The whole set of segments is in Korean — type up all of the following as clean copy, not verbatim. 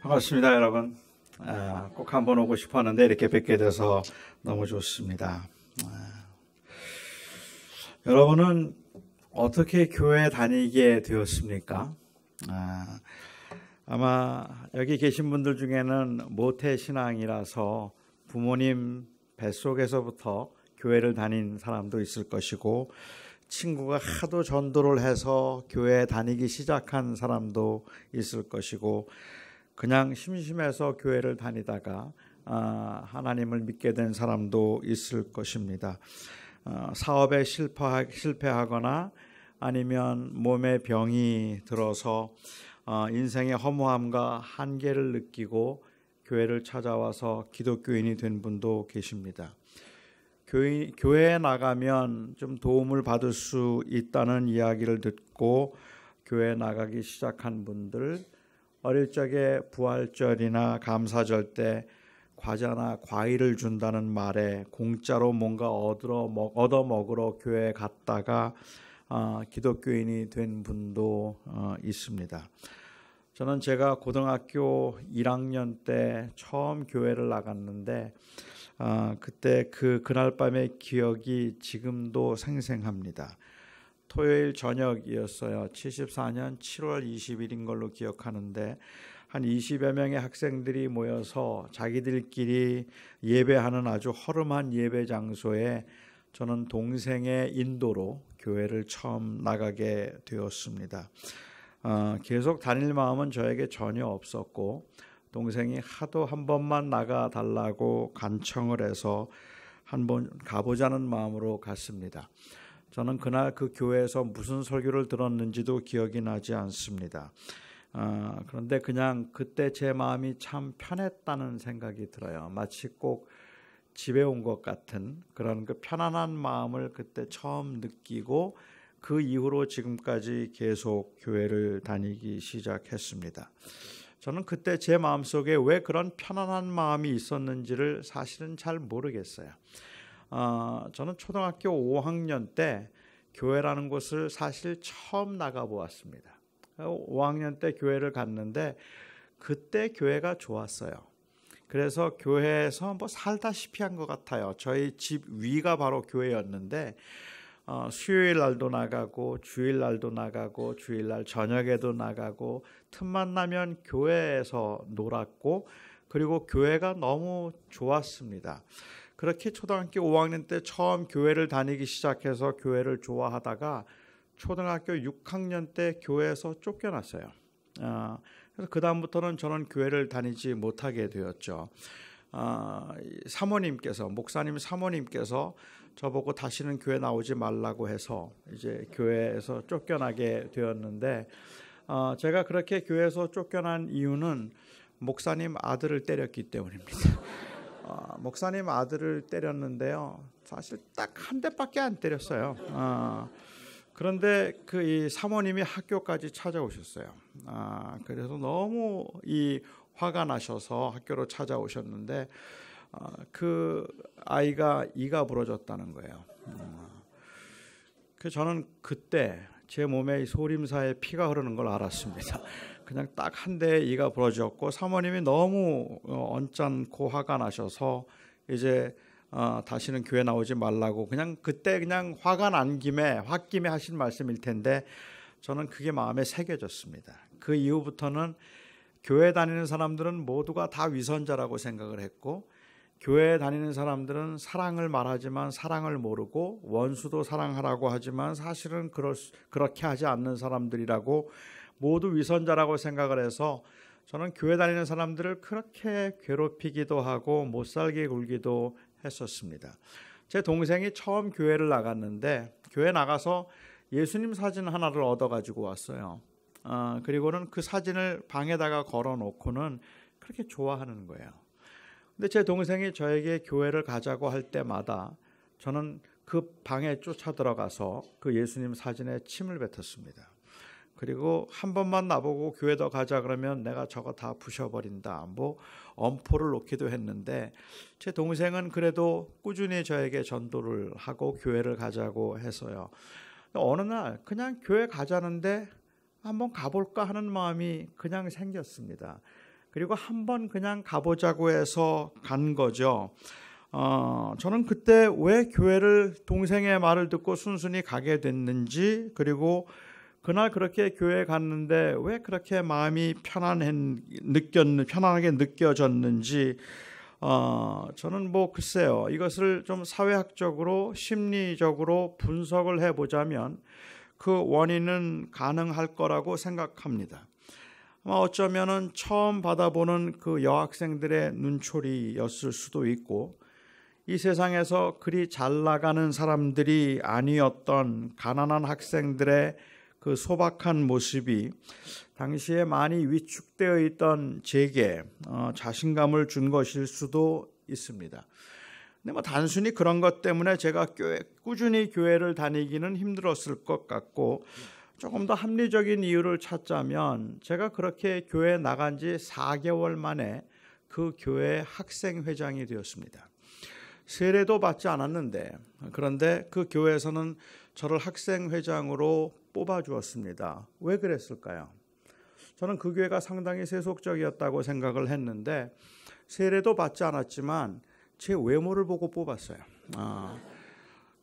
반갑습니다, 여러분. 꼭 한번 오고 싶었는데 이렇게 뵙게 돼서 너무 좋습니다. 여러분은 어떻게 교회 다니게 되었습니까? 아마 여기 계신 분들 중에는 모태신앙이라서 부모님 뱃속에서부터 교회를 다닌 사람도 있을 것이고, 친구가 하도 전도를 해서 교회 다니기 시작한 사람도 있을 것이고, 그냥 심심해서 교회를 다니다가 하나님을 믿게 된 사람도 있을 것입니다. 사업에 실패하거나 아니면 몸에 병이 들어서 인생의 허무함과 한계를 느끼고 교회를 찾아와서 기독교인이 된 분도 계십니다. 교회에 나가면 좀 도움을 받을 수 있다는 이야기를 듣고 교회에 나가기 시작한 분들, 어릴 적에 부활절이나 감사절 때 과자나 과일을 준다는 말에 공짜로 뭔가 얻어 먹으러 교회에 갔다가 기독교인이 된 분도 있습니다. 저는 제가 고등학교 1학년 때 처음 교회를 나갔는데 그때 그날 밤의 기억이 지금도 생생합니다. 토요일 저녁이었어요. 74년 7월 20일인 걸로 기억하는데 한 20여 명의 학생들이 모여서 자기들끼리 예배하는 아주 허름한 예배 장소에 저는 동생의 인도로 교회를 처음 나가게 되었습니다. 계속 다닐 마음은 저에게 전혀 없었고, 동생이 하도 한 번만 나가달라고 간청을 해서 한번 가보자는 마음으로 갔습니다. 저는 그날 그 교회에서 무슨 설교를 들었는지도 기억이 나지 않습니다. 그런데 그냥 그때 제 마음이 참 편했다는 생각이 들어요. 마치 꼭 집에 온 것 같은 그런 그 편안한 마음을 그때 처음 느끼고 그 이후로 지금까지 계속 교회를 다니기 시작했습니다. 저는 그때 제 마음속에 왜 그런 편안한 마음이 있었는지를 사실은 잘 모르겠어요. 저는 초등학교 5학년 때 교회라는 곳을 사실 처음 나가보았습니다. 5학년 때 교회를 갔는데 그때 교회가 좋았어요. 그래서 교회에서 뭐 살다시피 한 것 같아요. 저희 집 위가 바로 교회였는데 수요일 날도 나가고 주일 날도 나가고 주일날 저녁에도 나가고 틈만 나면 교회에서 놀았고, 그리고 교회가 너무 좋았습니다. 그렇게 초등학교 5학년 때 처음 교회를 다니기 시작해서 교회를 좋아하다가 초등학교 6학년 때 교회에서 쫓겨났어요. 그래서 그 다음부터는 저는 교회를 다니지 못하게 되었죠. 목사님 사모님께서 저보고 다시는 교회 나오지 말라고 해서 이제 교회에서 쫓겨나게 되었는데, 제가 그렇게 교회에서 쫓겨난 이유는 목사님 아들을 때렸기 때문입니다. 목사님 아들을 때렸는데요, 사실 딱 한 대밖에 안 때렸어요. 그런데 이 사모님이 학교까지 찾아오셨어요. 그래서 너무 화가 나셔서 학교로 찾아오셨는데 그 아이가 이가 부러졌다는 거예요. 그래서 저는 그때 제 몸에 소림사에 피가 흐르는 걸 알았습니다. 그냥 딱 한 대 이가 부러졌고, 사모님이 너무 언짢고 화가 나셔서 이제 다시는 교회 나오지 말라고 그때 화가 난 김에 홧김에 하신 말씀일 텐데, 저는 그게 마음에 새겨졌습니다. 그 이후부터는 교회 다니는 사람들은 모두가 다 위선자라고 생각을 했고, 교회에 다니는 사람들은 사랑을 말하지만 사랑을 모르고 원수도 사랑하라고 하지만 사실은 그렇게 하지 않는 사람들이라고 모두 위선자라고 생각을 해서 저는 교회 다니는 사람들을 그렇게 괴롭히기도 하고 못살게 굴기도 했었습니다. 제 동생이 처음 교회를 나갔는데 교회 나가서 예수님 사진 하나를 얻어가지고 왔어요. 그리고는 그 사진을 방에다가 걸어놓고는 그렇게 좋아하는 거예요. 근데 제 동생이 저에게 교회를 가자고 할 때마다 저는 그 방에 쫓아 들어가서 그 예수님 사진에 침을 뱉었습니다. 그리고 한 번만 나보고 교회 더 가자 그러면 내가 저거 다 부셔버린다, 엄포를 놓기도 했는데, 제 동생은 그래도 꾸준히 저에게 전도를 하고 교회를 가자고 해서요. 어느 날 그냥 교회 가자는데 한번 가볼까 하는 마음이 그냥 생겼습니다. 그리고 한번 그냥 가보자고 해서 간 거죠. 저는 그때 왜 교회를 편생의 말을 듣고 순순히 가게 됐는지, 그리고 그날 그렇게 교회에 갔는데 왜 그렇게 마음이 편안하게 느껴졌는지, 저는 글쎄요, 이것을 좀 사회학적으로 심리적으로 분석을 해보자면 그 원인은 가능할 거라고 생각합니다. 아마 어쩌면은 처음 받아보는 그 여학생들의 눈초리였을 수도 있고, 이 세상에서 그리 잘 나가는 사람들이 아니었던 가난한 학생들의 그 소박한 모습이 당시에 많이 위축되어 있던 제게 자신감을 준 것일 수도 있습니다. 근데 단순히 그런 것 때문에 제가 꾸준히 교회를 다니기는 힘들었을 것 같고, 조금 더 합리적인 이유를 찾자면 제가 그렇게 교회에 나간 지 4개월 만에 그 교회 학생회장이 되었습니다. 세례도 받지 않았는데, 그런데 그 교회에서는 저를 학생회장으로 뽑아주었습니다. 왜 그랬을까요? 저는 그 교회가 상당히 세속적이었다고 생각을 했는데, 세례도 받지 않았지만 제 외모를 보고 뽑았어요.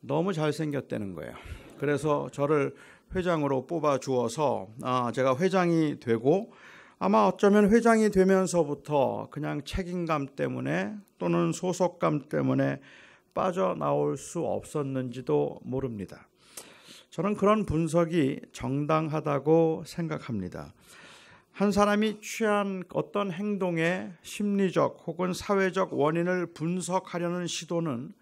너무 잘생겼다는 거예요. 그래서 저를 회장으로 뽑아주어서 제가 회장이 되고, 아마 어쩌면 회장이 되면서부터 그냥 책임감 때문에 또는 소속감 때문에 빠져나올 수 없었는지도 모릅니다. 저는 그런 분석이 정당하다고 생각합니다. 한 사람이 취한 어떤 행동의 심리적 혹은 사회적 원인을 분석하려는 시도는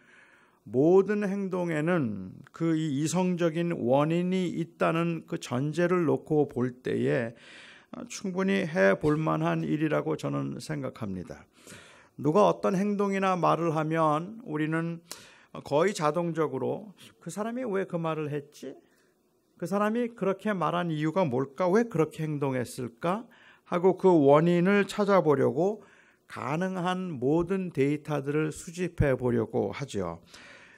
모든 행동에는 그 이성적인 원인이 있다는 그 전제를 놓고 볼 때에 충분히 해볼 만한 일이라고 저는 생각합니다. 누가 어떤 행동이나 말을 하면 우리는 거의 자동적으로 그 사람이 왜 그 말을 했지? 그 사람이 그렇게 말한 이유가 뭘까? 왜 그렇게 행동했을까? 하고 그 원인을 찾아보려고 가능한 모든 데이터들을 수집해 보려고 하죠.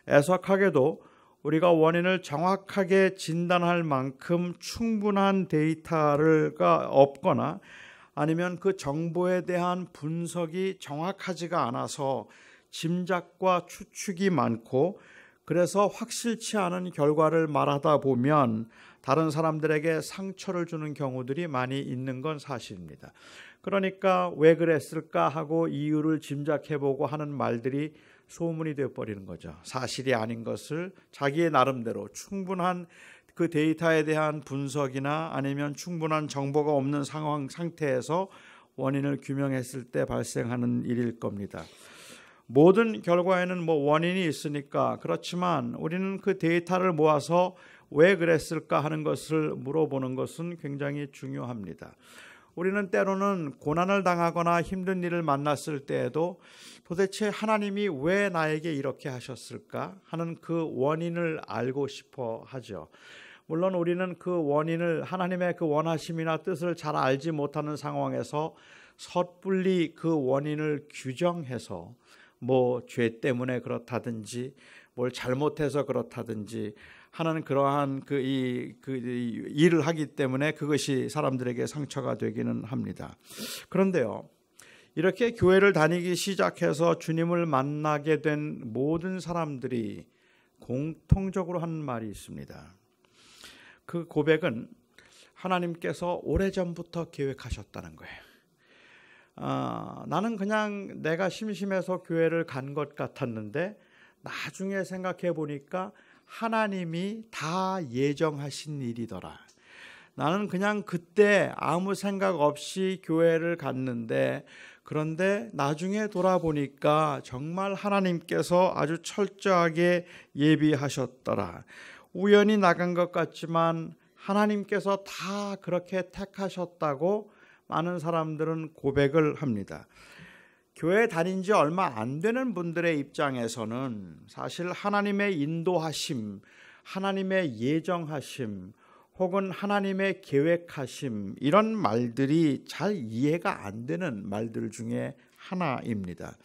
애석하게도 우리가 원인을 정확하게 진단할 만큼 충분한 데이터가 없거나 아니면 그 정보에 대한 분석이 정확하지가 않아서 짐작과 추측이 많고, 그래서 확실치 않은 결과를 말하다 보면 다른 사람들에게 상처를 주는 경우들이 많이 있는 건 사실입니다. 그러니까 왜 그랬을까 하고 이유를 짐작해보고 하는 말들이 소문이 되어버리는 거죠. 사실이 아닌 것을 자기의 나름대로 충분한 그 데이터에 대한 분석이나 아니면 충분한 정보가 없는 상태에서 원인을 규명했을 때 발생하는 일일 겁니다. 모든 결과에는 원인이 있으니까 그렇지만 우리는 그 데이터를 모아서 왜 그랬을까 하는 것을 물어보는 것은 굉장히 중요합니다. 우리는 때로는 고난을 당하거나 힘든 일을 만났을 때에도 도대체 하나님이 왜 나에게 이렇게 하셨을까 하는 그 원인을 알고 싶어 하죠. 물론 우리는 그 원인을, 하나님의 그 원하심이나 뜻을 잘 알지 못하는 상황에서 섣불리 그 원인을 규정해서 죄 때문에 그렇다든지 뭘 잘못해서 그렇다든지 하는 그러한 그 일을 하기 때문에 그것이 사람들에게 상처가 되기는 합니다. 그런데요, 이렇게 교회를 다니기 시작해서 주님을 만나게 된 모든 사람들이 공통적으로 하는 말이 있습니다. 그 고백은 하나님께서 오래전부터 계획하셨다는 거예요. 나는 그냥 내가 심심해서 교회를 간 것 같았는데 나중에 생각해 보니까 하나님이 다 예정하신 일이더라. 나는 그냥 그때 아무 생각 없이 교회를 갔는데, 그런데 나중에 돌아보니까 정말 하나님께서 아주 철저하게 예비하셨더라. 우연히 나간 것 같지만 하나님께서 다 그렇게 택하셨다고 많은 사람들은 고백을 합니다. 교회 다닌 지 얼마 안 되는 분들의 입장에서는 사실 하나님의 인도하심, 하나님의 예정하심, 혹은 하나님의 계획하심, 이런 말들이 잘 이해가 안 되는 말들 중에 하나입니다.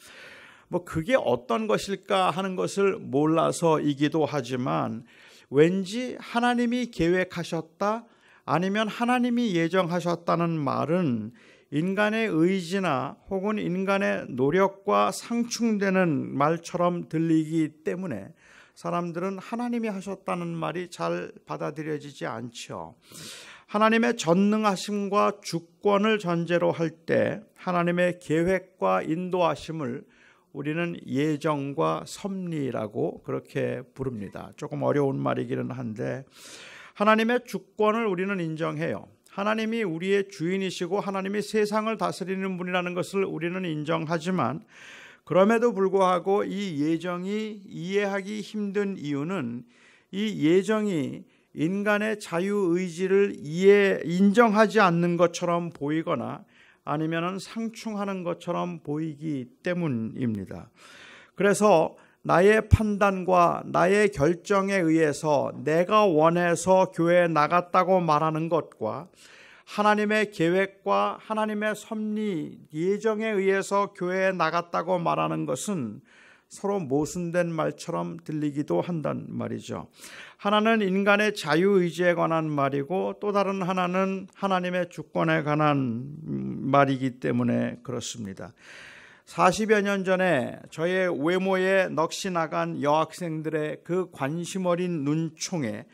그게 어떤 것일까 하는 것을 몰라서이기도 하지만 왠지 하나님이 계획하셨다, 아니면 하나님이 예정하셨다는 말은 인간의 의지나 혹은 인간의 노력과 상충되는 말처럼 들리기 때문에 사람들은 하나님이 하셨다는 말이 잘 받아들여지지 않죠. 하나님의 전능하심과 주권을 전제로 할 때 하나님의 계획과 인도하심을 우리는 예정과 섭리라고 그렇게 부릅니다. 조금 어려운 말이기는 한데 하나님의 주권을 우리는 인정해요. 하나님이 우리의 주인이시고 하나님이 세상을 다스리는 분이라는 것을 우리는 인정하지만 그럼에도 불구하고 이 예정이 이해하기 힘든 이유는 이 예정이 인간의 자유의지를 인정하지 않는 것처럼 보이거나 아니면 상충하는 것처럼 보이기 때문입니다. 그래서 나의 판단과 나의 결정에 의해서 내가 원해서 교회에 나갔다고 말하는 것과 하나님의 계획과 하나님의 섭리, 예정에 의해서 교회에 나갔다고 말하는 것은 서로 모순된 말처럼 들리기도 한단 말이죠. 하나는 인간의 자유의지에 관한 말이고 또 다른 하나는 하나님의 주권에 관한 말이기 때문에 그렇습니다. 40여 년 전에 저의 외모에 넋이 나간 여학생들의 그 관심 어린 눈총에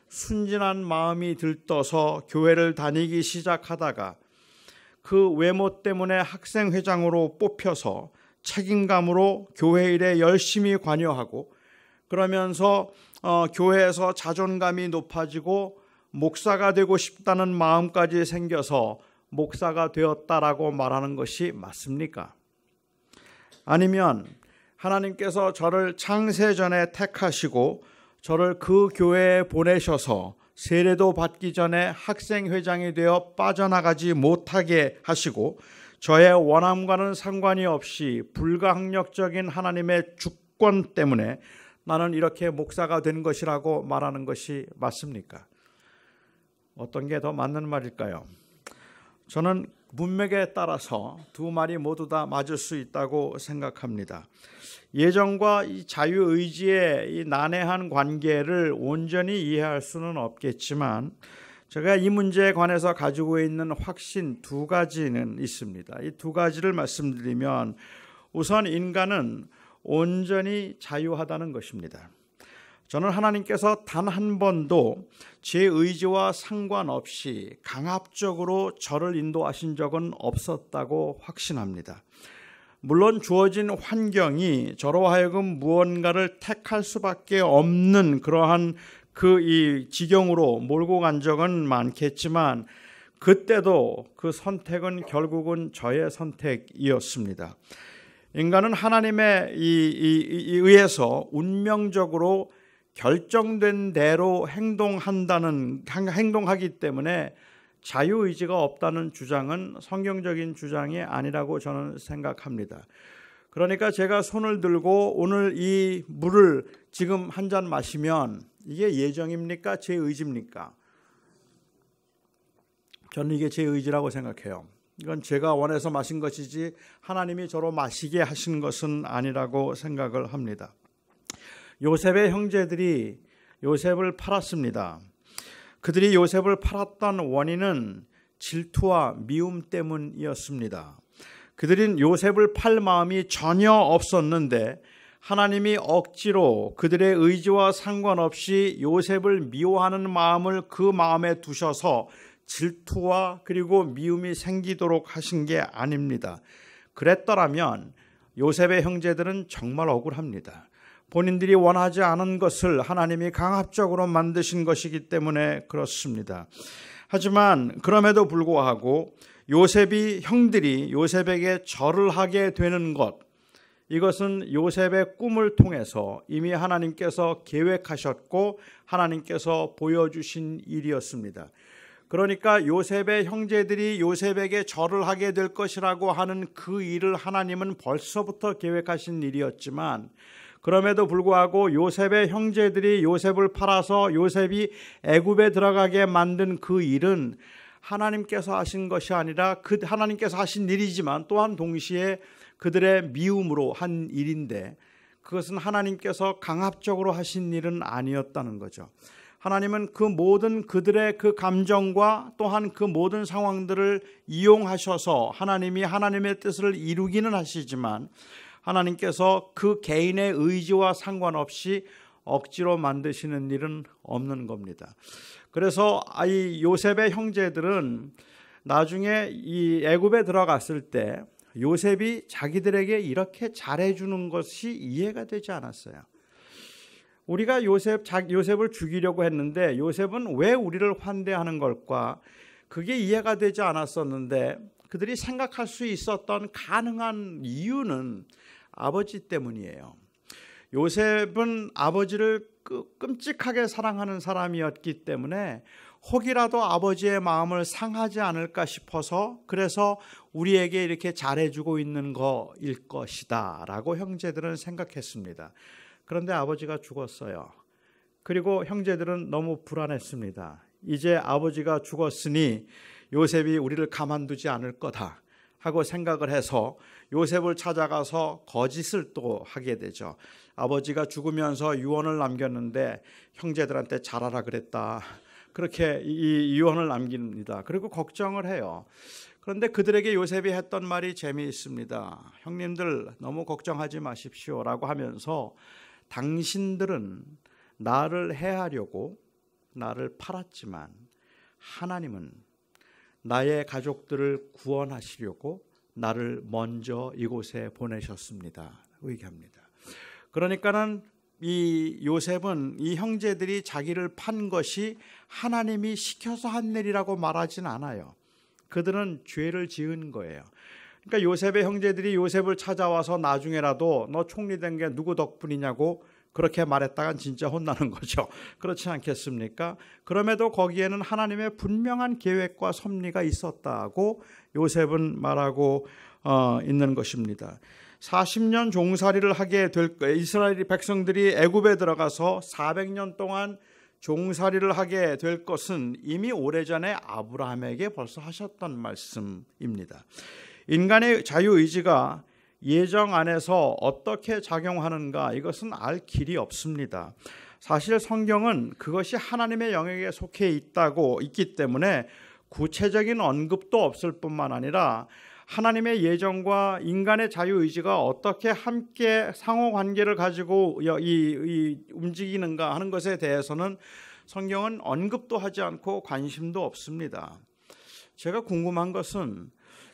순진한 마음이 들떠서 교회를 다니기 시작하다가 그 외모 때문에 학생회장으로 뽑혀서 책임감으로 교회 일에 열심히 관여하고 그러면서 교회에서 자존감이 높아지고 목사가 되고 싶다는 마음까지 생겨서 목사가 되었다라고 말하는 것이 맞습니까? 아니면 하나님께서 저를 창세전에 택하시고 저를 그 교회에 보내셔서 세례도 받기 전에 학생회장이 되어 빠져나가지 못하게 하시고 저의 원함과는 상관이 없이 불가항력적인 하나님의 주권 때문에 나는 이렇게 목사가 된 것이라고 말하는 것이 맞습니까? 어떤 게 더 맞는 말일까요? 저는 문맥에 따라서 두 말이 모두 다 맞을 수 있다고 생각합니다. 예정과 이 자유의지의 이 난해한 관계를 온전히 이해할 수는 없겠지만 제가 이 문제에 관해서 가지고 있는 확신 두 가지는 있습니다. 이 두 가지를 말씀드리면 우선 인간은 온전히 자유하다는 것입니다. 저는 하나님께서 단 한 번도 제 의지와 상관없이 강압적으로 저를 인도하신 적은 없었다고 확신합니다. 물론 주어진 환경이 저로 하여금 무언가를 택할 수밖에 없는 그러한 이 지경으로 몰고 간 적은 많겠지만 그때도 그 선택은 결국은 저의 선택이었습니다. 인간은 하나님에 의해서 운명적으로 결정된 대로 행동하기 때문에 자유의지가 없다는 주장은 성경적인 주장이 아니라고 저는 생각합니다. 그러니까 제가 손을 들고 오늘 이 물을 지금 한 잔 마시면 이게 예정입니까? 제 의지입니까? 저는 이게 제 의지라고 생각해요. 이건 제가 원해서 마신 것이지 하나님이 저로 마시게 하신 것은 아니라고 생각을 합니다. 요셉의 형제들이 요셉을 팔았습니다. 그들이 요셉을 팔았던 원인은 질투와 미움 때문이었습니다. 그들은 요셉을 팔 마음이 전혀 없었는데 하나님이 억지로 그들의 의지와 상관없이 요셉을 미워하는 마음을 그 마음에 두셔서 질투와 그리고 미움이 생기도록 하신 게 아닙니다. 그랬더라면 요셉의 형제들은 정말 억울합니다. 본인들이 원하지 않은 것을 하나님이 강압적으로 만드신 것이기 때문에 그렇습니다. 하지만 그럼에도 불구하고 형들이 요셉에게 절을 하게 되는 것, 이것은 요셉의 꿈을 통해서 이미 하나님께서 계획하셨고 하나님께서 보여주신 일이었습니다. 그러니까 요셉의 형제들이 요셉에게 절을 하게 될 것이라고 하는 그 일을 하나님은 벌써부터 계획하신 일이었지만 그럼에도 불구하고 요셉의 형제들이 요셉을 팔아서 요셉이 애굽에 들어가게 만든 그 일은 하나님께서 하신 것이 아니라 하나님께서 하신 일이지만 또한 동시에 그들의 미움으로 한 일인데 그것은 하나님께서 강압적으로 하신 일은 아니었다는 거죠. 하나님은 그 모든 그들의 그 감정과 또한 그 모든 상황들을 이용하셔서 하나님이 하나님의 뜻을 이루기는 하시지만 하나님께서 그 개인의 의지와 상관없이 억지로 만드시는 일은 없는 겁니다. 그래서 이 요셉의 형제들은 나중에 이 애굽에 들어갔을 때 요셉이 자기들에게 이렇게 잘해주는 것이 이해가 되지 않았어요. 우리가 요셉을 죽이려고 했는데 요셉은 왜 우리를 환대하는 걸까? 그게 이해가 되지 않았었는데 그들이 생각할 수 있었던 가능한 이유는 아버지 때문이에요. 요셉은 아버지를 끔찍하게 사랑하는 사람이었기 때문에 혹이라도 아버지의 마음을 상하지 않을까 싶어서 그래서 우리에게 이렇게 잘해주고 있는 거일 것이다 라고 형제들은 생각했습니다. 그런데 아버지가 죽었어요. 그리고 형제들은 너무 불안했습니다. 이제 아버지가 죽었으니 요셉이 우리를 가만두지 않을 거다 하고 생각을 해서 요셉을 찾아가서 거짓을 또 하게 되죠. 아버지가 죽으면서 유언을 남겼는데 형제들한테 잘하라 그랬다. 그렇게 이 유언을 남깁니다. 그리고 걱정을 해요. 그런데 그들에게 요셉이 했던 말이 재미있습니다. 형님들 너무 걱정하지 마십시오 라고 하면서 당신들은 나를 해하려고 나를 팔았지만 하나님은 나의 가족들을 구원하시려고 나를 먼저 이곳에 보내셨습니다. 얘기합니다. 그러니까는 이 요셉은 이 형제들이 자기를 판 것이 하나님이 시켜서 한 일이라고 말하진 않아요. 그들은 죄를 지은 거예요. 그러니까 요셉의 형제들이 요셉을 찾아와서 나중에라도 너 총리된 게 누구 덕분이냐고 그렇게 말했다간 진짜 혼나는 거죠. 그렇지 않겠습니까? 그럼에도 거기에는 하나님의 분명한 계획과 섭리가 있었다고 요셉은 말하고 있는 것입니다. 40년 종살이를 하게 될 거예요. 이스라엘 백성들이 애굽에 들어가서 400년 동안 종살이를 하게 될 것은 이미 오래전에 아브라함에게 벌써 하셨던 말씀입니다. 인간의 자유의지가 예정 안에서 어떻게 작용하는가 이것은 알 길이 없습니다. 사실 성경은 그것이 하나님의 영역에 속해 있기 때문에 구체적인 언급도 없을 뿐만 아니라 하나님의 예정과 인간의 자유의지가 어떻게 함께 상호관계를 가지고 움직이는가 하는 것에 대해서는 성경은 언급도 하지 않고 관심도 없습니다. 제가 궁금한 것은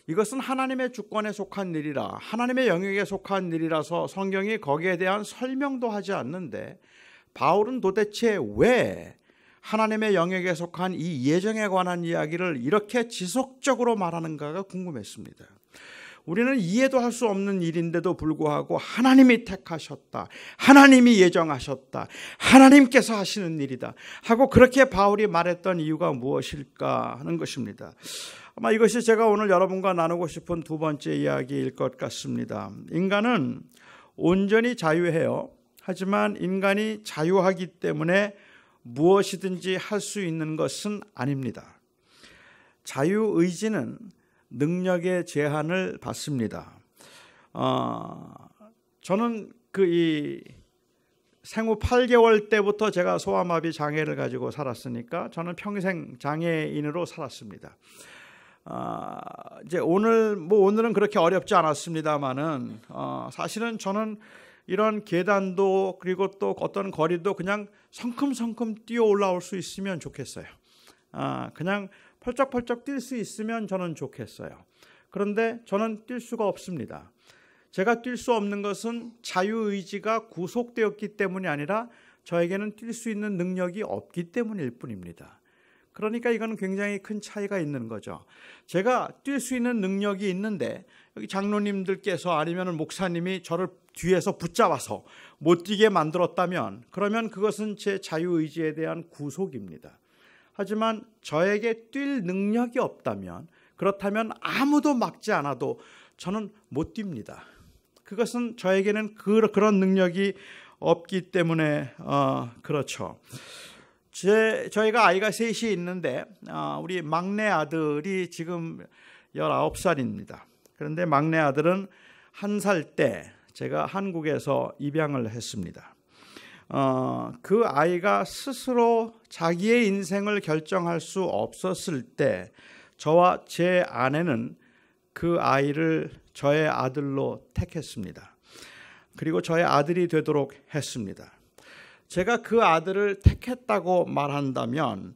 이것은 하나님의 주권에 속한 일이라 하나님의 영역에 속한 일이라서 성경이 거기에 대한 설명도 하지 않는데 바울은 도대체 왜 하나님의 영역에 속한 이 예정에 관한 이야기를 이렇게 지속적으로 말하는가가 궁금했습니다. 우리는 이해도 할 수 없는 일인데도 불구하고 하나님이 택하셨다, 하나님이 예정하셨다, 하나님께서 하시는 일이다 하고 그렇게 바울이 말했던 이유가 무엇일까 하는 것입니다. 아마 이것이 제가 오늘 여러분과 나누고 싶은 두 번째 이야기일 것 같습니다. 인간은 온전히 자유해요. 하지만 인간이 자유하기 때문에 무엇이든지 할 수 있는 것은 아닙니다. 자유의지는 능력의 제한을 받습니다. 저는 생후 8개월 때부터 제가 소아마비 장애를 가지고 살았으니까 저는 평생 장애인으로 살았습니다. 이제 오늘은 그렇게 어렵지 않았습니다만은 사실은 저는 이런 계단도 그리고 또 어떤 거리도 그냥 성큼성큼 뛰어 올라올 수 있으면 좋겠어요. 그냥 펄쩍펄쩍 뛸 수 있으면 저는 좋겠어요. 그런데 저는 뛸 수가 없습니다. 제가 뛸 수 없는 것은 자유의지가 구속되었기 때문이 아니라 저에게는 뛸 수 있는 능력이 없기 때문일 뿐입니다. 그러니까 이건 굉장히 큰 차이가 있는 거죠. 제가 뛸 수 있는 능력이 있는데 여기 장로님들께서 아니면 목사님이 저를 뒤에서 붙잡아서 못 뛰게 만들었다면 그러면 그것은 제 자유의지에 대한 구속입니다. 하지만 저에게 뛸 능력이 없다면 그렇다면 아무도 막지 않아도 저는 못 뜁니다. 그것은 저에게는 그런 능력이 없기 때문에 그렇죠. 저희가 아이가 셋이 있는데 우리 막내 아들이 지금 19살입니다. 그런데 막내 아들은 1살 때 제가 한국에서 입양을 했습니다. 그 아이가 스스로 자기의 인생을 결정할 수 없었을 때 저와 제 아내는 그 아이를 저의 아들로 택했습니다. 그리고 저의 아들이 되도록 했습니다. 제가 그 아들을 택했다고 말한다면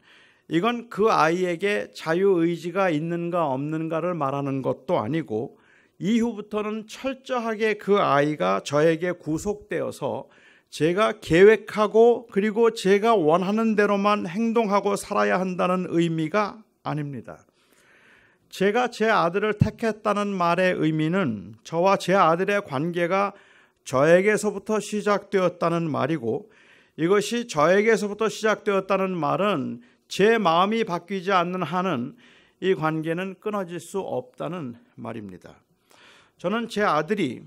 이건 그 아이에게 자유의지가 있는가 없는가를 말하는 것도 아니고 이후부터는 철저하게 그 아이가 저에게 구속되어서 제가 계획하고 그리고 제가 원하는 대로만 행동하고 살아야 한다는 의미가 아닙니다. 제가 제 아들을 택했다는 말의 의미는 저와 제 아들의 관계가 저에게서부터 시작되었다는 말이고 이것이 저에게서부터 시작되었다는 말은 제 마음이 바뀌지 않는 한은 이 관계는 끊어질 수 없다는 말입니다. 저는 제 아들이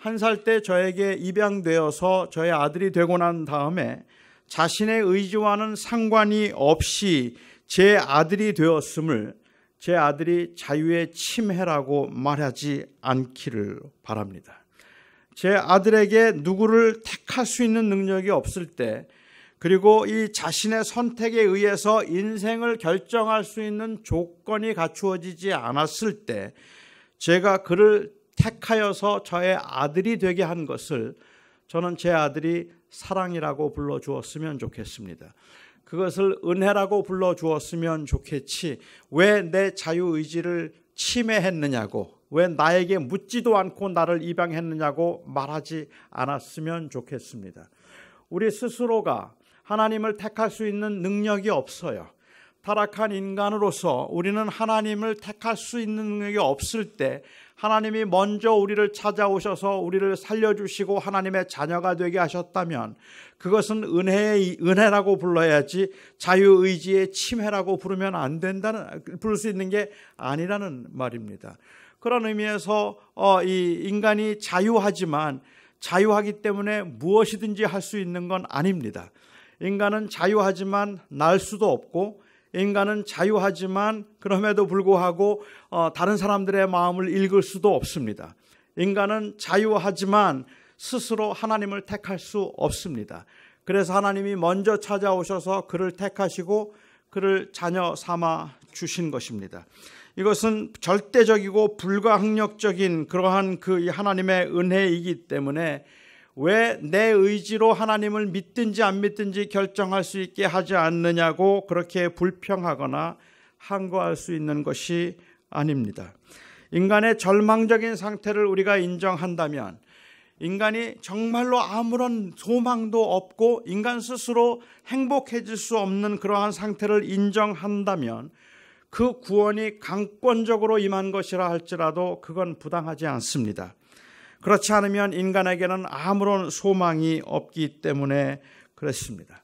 1살 때 저에게 입양되어서 저의 아들이 되고 난 다음에 자신의 의지와는 상관이 없이 제 아들이 되었음을 제 아들이 자유의 침해라고 말하지 않기를 바랍니다. 제 아들에게 누구를 택할 수 있는 능력이 없을 때 그리고 이 자신의 선택에 의해서 인생을 결정할 수 있는 조건이 갖추어지지 않았을 때 제가 그를 택하여서 저의 아들이 되게 한 것을 저는 제 아들이 사랑이라고 불러주었으면 좋겠습니다. 그것을 은혜라고 불러주었으면 좋겠지 왜 내 자유의지를 침해했느냐고 왜 나에게 묻지도 않고 나를 입양했느냐고 말하지 않았으면 좋겠습니다. 우리 스스로가 하나님을 택할 수 있는 능력이 없어요. 타락한 인간으로서 우리는 하나님을 택할 수 있는 능력이 없을 때 하나님이 먼저 우리를 찾아오셔서 우리를 살려주시고 하나님의 자녀가 되게 하셨다면 그것은 은혜라고 불러야지 자유의지의 침해라고 부르면 안 된다는, 부를 수 있는 게 아니라는 말입니다. 그런 의미에서 이 인간이 자유하지만 자유하기 때문에 무엇이든지 할 수 있는 건 아닙니다. 인간은 자유하지만 날 수도 없고 인간은 자유하지만 그럼에도 불구하고 다른 사람들의 마음을 읽을 수도 없습니다. 인간은 자유하지만 스스로 하나님을 택할 수 없습니다. 그래서 하나님이 먼저 찾아오셔서 그를 택하시고 그를 자녀 삼아 주신 것입니다. 이것은 절대적이고 불가항력적인 그러한 그 하나님의 은혜이기 때문에 왜 내 의지로 하나님을 믿든지 안 믿든지 결정할 수 있게 하지 않느냐고 그렇게 불평하거나 항거할 수 있는 것이 아닙니다. 인간의 절망적인 상태를 우리가 인정한다면 인간이 정말로 아무런 소망도 없고 인간 스스로 행복해질 수 없는 그러한 상태를 인정한다면 그 구원이 강권적으로 임한 것이라 할지라도 그건 부당하지 않습니다. 그렇지 않으면 인간에게는 아무런 소망이 없기 때문에 그렇습니다.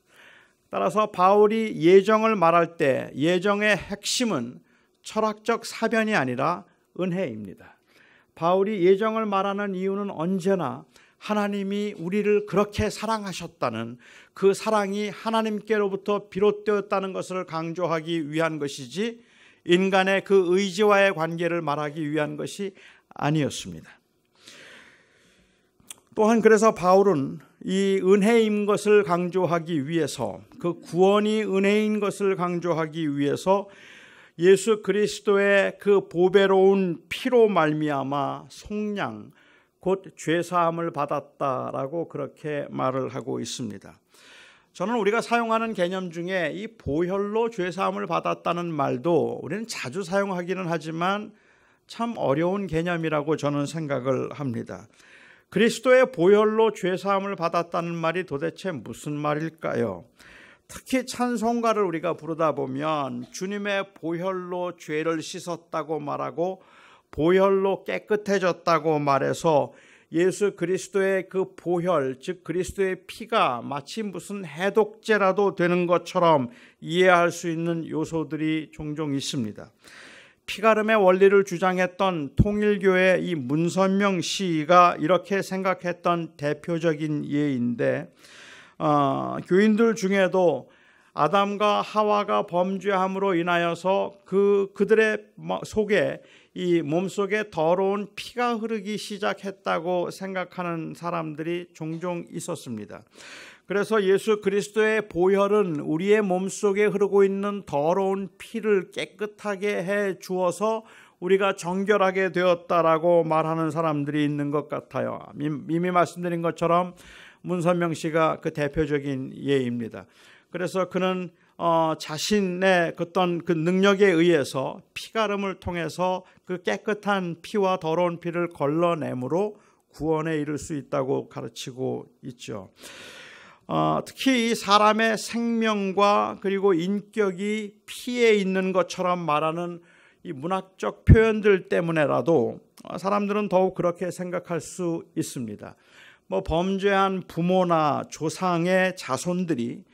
따라서 바울이 예정을 말할 때 예정의 핵심은 철학적 사변이 아니라 은혜입니다. 바울이 예정을 말하는 이유는 언제나 하나님이 우리를 그렇게 사랑하셨다는 그 사랑이 하나님께로부터 비롯되었다는 것을 강조하기 위한 것이지 인간의 그 의지와의 관계를 말하기 위한 것이 아니었습니다. 또한 그래서 바울은 이 은혜인 것을 강조하기 위해서 그 구원이 은혜인 것을 강조하기 위해서 예수 그리스도의 그 보배로운 피로 말미암아 속량 곧 죄사함을 받았다라고 그렇게 말을 하고 있습니다. 저는 우리가 사용하는 개념 중에 이 보혈로 죄사함을 받았다는 말도 우리는 자주 사용하기는 하지만 참 어려운 개념이라고 저는 생각을 합니다. 그리스도의 보혈로 죄사함을 받았다는 말이 도대체 무슨 말일까요? 특히 찬송가를 우리가 부르다 보면 주님의 보혈로 죄를 씻었다고 말하고 보혈로 깨끗해졌다고 말해서 예수 그리스도의 그 보혈, 즉 그리스도의 피가 마치 무슨 해독제라도 되는 것처럼 이해할 수 있는 요소들이 종종 있습니다. 피가름의 원리를 주장했던 통일교의 이 문선명 시가 이렇게 생각했던 대표적인 예인데 교인들 중에도 아담과 하와가 범죄함으로 인하여서 그들의 속에 이 몸속에 더러운 피가 흐르기 시작했다고 생각하는 사람들이 종종 있었습니다. 그래서 예수 그리스도의 보혈은 우리의 몸속에 흐르고 있는 더러운 피를 깨끗하게 해 주어서 우리가 정결하게 되었다라고 말하는 사람들이 있는 것 같아요. 이미 말씀드린 것처럼 문선명 씨가 그 대표적인 예입니다. 그래서 그는 자신의 어떤 그 능력에 의해서 피가름을 통해서 그 깨끗한 피와 더러운 피를 걸러내므로 구원에 이를 수 있다고 가르치고 있죠. 특히 이 사람의 생명과 그리고 인격이 피에 있는 것처럼 말하는 이 문학적 표현들 때문에라도 사람들은 더욱 그렇게 생각할 수 있습니다. 범죄한 부모나 조상의 자손들이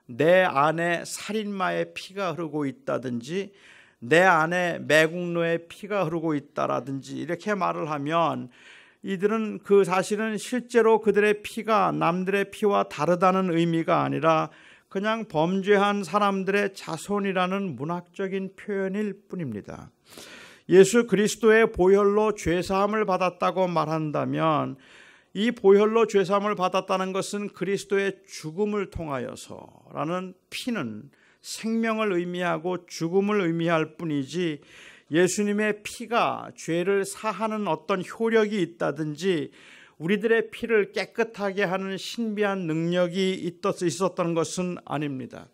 내 안에 살인마의 피가 흐르고 있다든지 내 안에 매국노의 피가 흐르고 있다라든지 이렇게 말을 하면 이들은 그 사실은 실제로 그들의 피가 남들의 피와 다르다는 의미가 아니라 그냥 범죄한 사람들의 자손이라는 문학적인 표현일 뿐입니다. 예수 그리스도의 보혈로 죄사함을 받았다고 말한다면 이 보혈로 죄사함을 받았다는 것은 그리스도의 죽음을 통하여서라는 피는 생명을 의미하고 죽음을 의미할 뿐이지 예수님의 피가 죄를 사하는 어떤 효력이 있다든지 우리들의 피를 깨끗하게 하는 신비한 능력이 있었던 것은 아닙니다.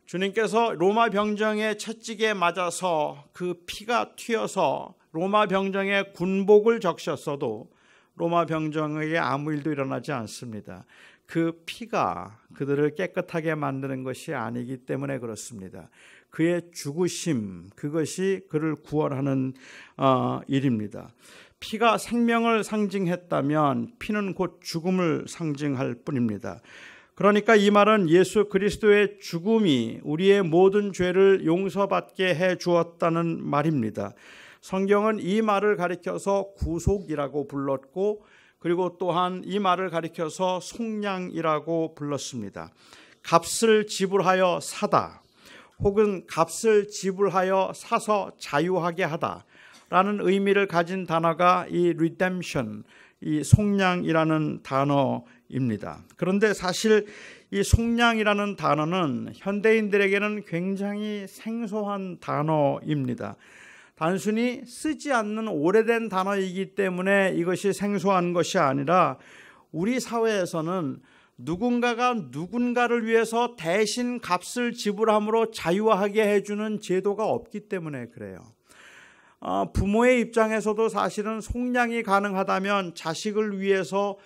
주님께서 로마 병정의 채찍에 맞아서 그 피가 튀어서 로마 병정의 군복을 적셨어도 로마 병정에게 아무 일도 일어나지 않습니다. 그 피가 그들을 깨끗하게 만드는 것이 아니기 때문에 그렇습니다. 그의 죽으심, 그것이 그를 구원하는 일입니다. 피가 생명을 상징했다면 피는 곧 죽음을 상징할 뿐입니다. 그러니까 이 말은 예수 그리스도의 죽음이 우리의 모든 죄를 용서받게 해 주었다는 말입니다. 성경은 이 말을 가리켜서 구속이라고 불렀고 그리고 또한 이 말을 가리켜서 속량이라고 불렀습니다. 값을 지불하여 사다 혹은 값을 지불하여 사서 자유하게 하다 라는 의미를 가진 단어가 이 redemption, 이 속량이라는 단어입니다. 그런데 사실 이 속량이라는 단어는 현대인들에게는 굉장히 생소한 단어입니다. 단순히 쓰지 않는 오래된 단어이기 때문에 이것이 생소한 것이 아니라 우리 사회에서는 누군가가 누군가를 위해서 대신 값을 지불함으로 자유하게 해주는 제도가 없기 때문에 그래요. 부모의 입장에서도 사실은 속량이 가능하다면 자식을 위해서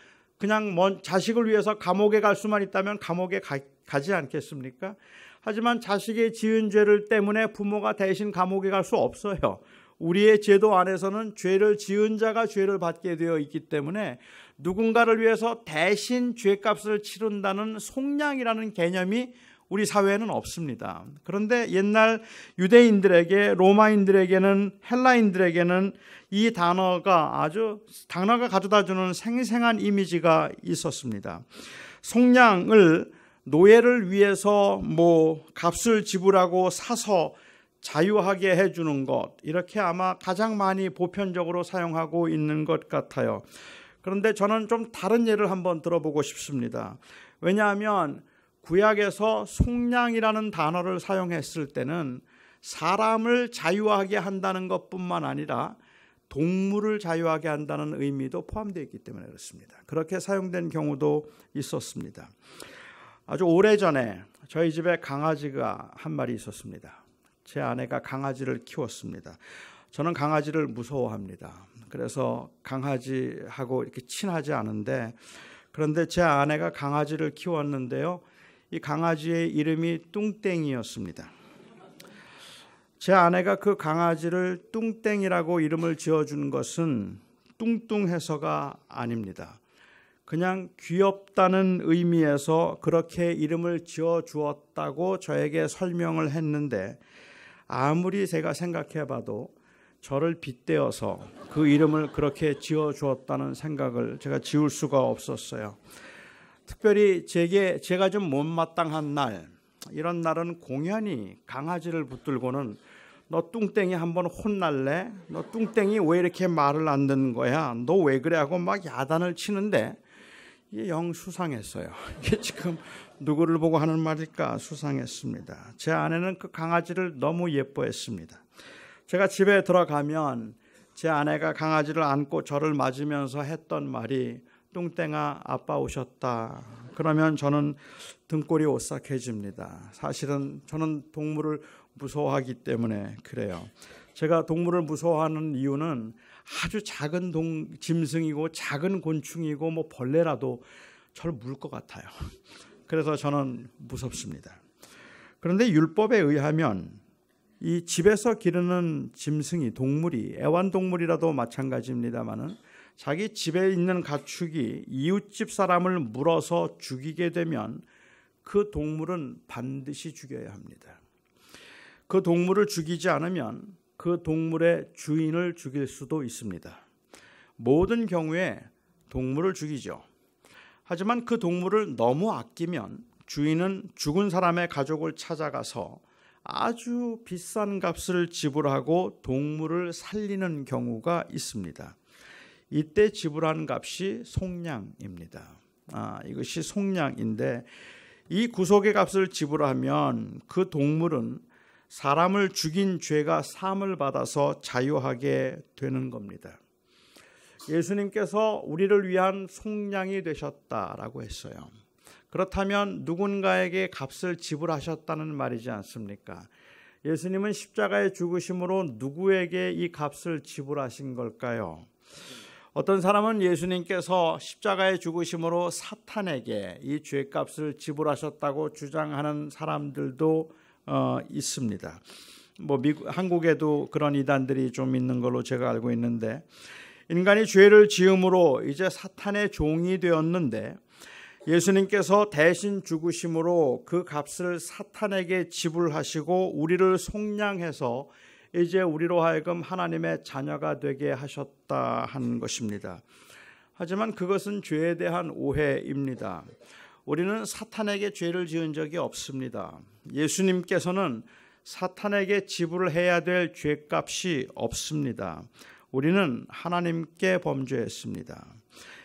자식을 위해서 감옥에 갈 수만 있다면 감옥에 가지 않겠습니까? 하지만 자식의 지은 죄를 때문에 부모가 대신 감옥에 갈 수 없어요. 우리의 제도 안에서는 죄를 지은 자가 죄를 받게 되어 있기 때문에 누군가를 위해서 대신 죄값을 치른다는 속량이라는 개념이 우리 사회에는 없습니다. 그런데 옛날 유대인들에게, 로마인들에게는, 헬라인들에게는 이 단어가 가져다주는 생생한 이미지가 있었습니다. 속량을 노예를 위해서 값을 지불하고 사서 자유하게 해주는 것, 이렇게 아마 가장 많이 보편적으로 사용하고 있는 것 같아요. 그런데 저는 좀 다른 예를 한번 들어보고 싶습니다. 왜냐하면 구약에서 속량이라는 단어를 사용했을 때는 사람을 자유하게 한다는 것뿐만 아니라 동물을 자유하게 한다는 의미도 포함되어 있기 때문에 그렇습니다. 그렇게 사용된 경우도 있었습니다. 아주 오래전에 저희 집에 강아지가 한 마리 있었습니다. 제 아내가 강아지를 키웠습니다. 저는 강아지를 무서워합니다. 그래서 강아지하고 이렇게 친하지 않은데, 그런데 제 아내가 강아지를 키웠는데요, 이 강아지의 이름이 뚱땡이였습니다. 제 아내가 그 강아지를 뚱땡이라고 이름을 지어준 것은 뚱뚱해서가 아닙니다. 그냥 귀엽다는 의미에서 그렇게 이름을 지어주었다고 저에게 설명을 했는데, 아무리 제가 생각해봐도 저를 빗대어서 그 이름을 그렇게 지어주었다는 생각을 제가 지울 수가 없었어요. 특별히 제가 좀 못마땅한 날, 이런 날은 공연히 강아지를 붙들고는 너 뚱땡이 한번 혼날래? 너 뚱땡이 왜 이렇게 말을 안 듣는 거야? 너 왜 그래? 하고 막 야단을 치는데, 이게 영 수상했어요. 이게 지금 누구를 보고 하는 말일까 수상했습니다. 제 아내는 그 강아지를 너무 예뻐했습니다. 제가 집에 들어가면 제 아내가 강아지를 안고 저를 맞으면서 했던 말이 뚱땡아 아빠 오셨다. 그러면 저는 등골이 오싹해집니다. 사실은 저는 동물을 무서워하기 때문에 그래요. 제가 동물을 무서워하는 이유는 아주 작은 짐승이고 작은 곤충이고 뭐 벌레라도 저를 물 것 같아요. 그래서 저는 무섭습니다. 그런데 율법에 의하면 이 집에서 기르는 짐승이 동물이 애완동물이라도 마찬가지입니다마는 자기 집에 있는 가축이 이웃집 사람을 물어서 죽이게 되면 그 동물은 반드시 죽여야 합니다. 그 동물을 죽이지 않으면 그 동물의 주인을 죽일 수도 있습니다. 모든 경우에 동물을 죽이죠. 하지만 그 동물을 너무 아끼면 주인은 죽은 사람의 가족을 찾아가서 아주 비싼 값을 지불하고 동물을 살리는 경우가 있습니다. 이때 지불한 값이 속량입니다. 이것이 속량인데 이 구속의 값을 지불하면 그 동물은 사람을 죽인 죄가 사함을 받아서 자유하게 되는 겁니다. 예수님께서 우리를 위한 속량이 되셨다라고 했어요. 그렇다면 누군가에게 값을 지불하셨다는 말이지 않습니까? 예수님은 십자가의 죽으심으로 누구에게 이 값을 지불하신 걸까요? 어떤 사람은 예수님께서 십자가의 죽으심으로 사탄에게 이 죄값을 지불하셨다고 주장하는 사람들도 있습니다. 한국에도 그런 이단들이 좀 있는 걸로 제가 알고 있는데, 인간이 죄를 지음으로 이제 사탄의 종이 되었는데 예수님께서 대신 죽으심으로 그 값을 사탄에게 지불하시고 우리를 속량해서 이제 우리로 하여금 하나님의 자녀가 되게 하셨다 하는 것입니다. 하지만 그것은 죄에 대한 오해입니다. 우리는 사탄에게 죄를 지은 적이 없습니다. 예수님께서는 사탄에게 지불을 해야 될 죄값이 없습니다. 우리는 하나님께 범죄했습니다.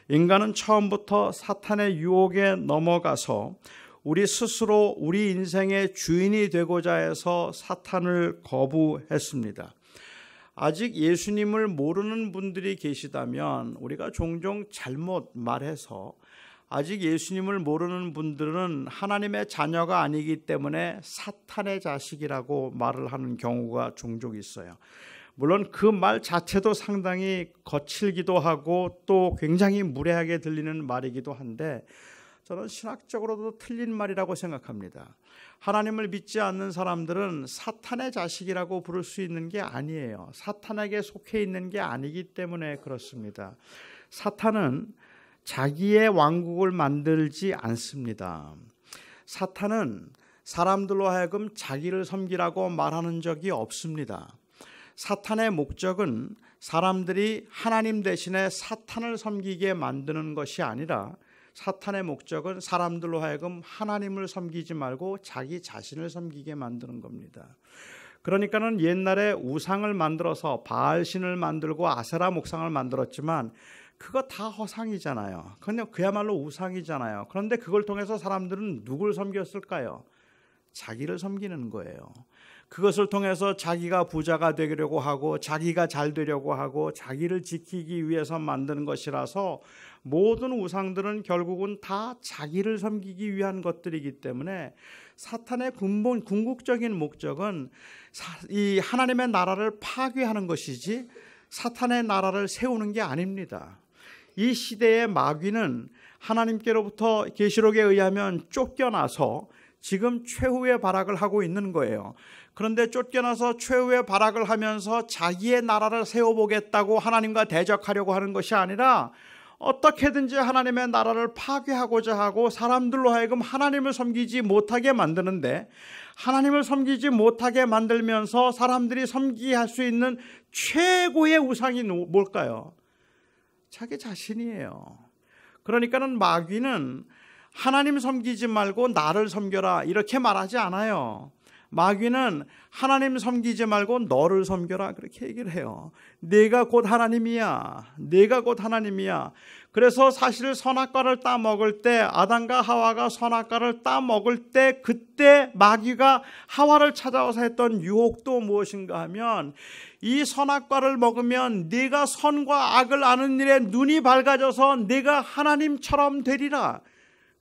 인간은 처음부터 사탄의 유혹에 넘어가서 우리 스스로 우리 인생의 주인이 되고자 해서 사탄을 거부했습니다. 아직 예수님을 모르는 분들이 계시다면 우리가 종종 잘못 말해서 아직 예수님을 모르는 분들은 하나님의 자녀가 아니기 때문에 사탄의 자식이라고 말을 하는 경우가 종종 있어요. 물론 그 말 자체도 상당히 거칠기도 하고 또 굉장히 무례하게 들리는 말이기도 한데 저는 신학적으로도 틀린 말이라고 생각합니다. 하나님을 믿지 않는 사람들은 사탄의 자식이라고 부를 수 있는 게 아니에요. 사탄에게 속해 있는 게 아니기 때문에 그렇습니다. 사탄은 자기의 왕국을 만들지 않습니다. 사탄은 사람들로 하여금 자기를 섬기라고 말하는 적이 없습니다. 사탄의 목적은 사람들이 하나님 대신에 사탄을 섬기게 만드는 것이 아니라 사탄의 목적은 사람들로 하여금 하나님을 섬기지 말고 자기 자신을 섬기게 만드는 겁니다. 그러니까는 옛날에 우상을 만들어서 바알신을 만들고 아세라 목상을 만들었지만 그거 다 허상이잖아요. 그냥 그야말로 우상이잖아요. 그런데 그걸 통해서 사람들은 누굴 섬겼을까요? 자기를 섬기는 거예요. 그것을 통해서 자기가 부자가 되려고 하고 자기가 잘 되려고 하고 자기를 지키기 위해서 만드는 것이라서 모든 우상들은 결국은 다 자기를 섬기기 위한 것들이기 때문에 사탄의 근본 궁극적인 목적은 이 하나님의 나라를 파괴하는 것이지 사탄의 나라를 세우는 게 아닙니다. 이 시대의 마귀는 하나님께로부터 계시록에 의하면 쫓겨나서 지금 최후의 발악을 하고 있는 거예요. 그런데 쫓겨나서 최후의 발악을 하면서 자기의 나라를 세워보겠다고 하나님과 대적하려고 하는 것이 아니라 어떻게든지 하나님의 나라를 파괴하고자 하고 사람들로 하여금 하나님을 섬기지 못하게 만드는데, 하나님을 섬기지 못하게 만들면서 사람들이 섬기게 할 수 있는 최고의 우상이 뭘까요? 자기 자신이에요. 그러니까는 마귀는 하나님 섬기지 말고 나를 섬겨라 이렇게 말하지 않아요. 마귀는 하나님 섬기지 말고 너를 섬겨라 그렇게 얘기를 해요. 내가 곧 하나님이야. 내가 곧 하나님이야. 그래서 사실 선악과를 따먹을 때, 아담과 하와가 선악과를 따먹을 때 그때 마귀가 하와를 찾아와서 했던 유혹도 무엇인가 하면, 이 선악과를 먹으면 네가 선과 악을 아는 일에 눈이 밝아져서 네가 하나님처럼 되리라.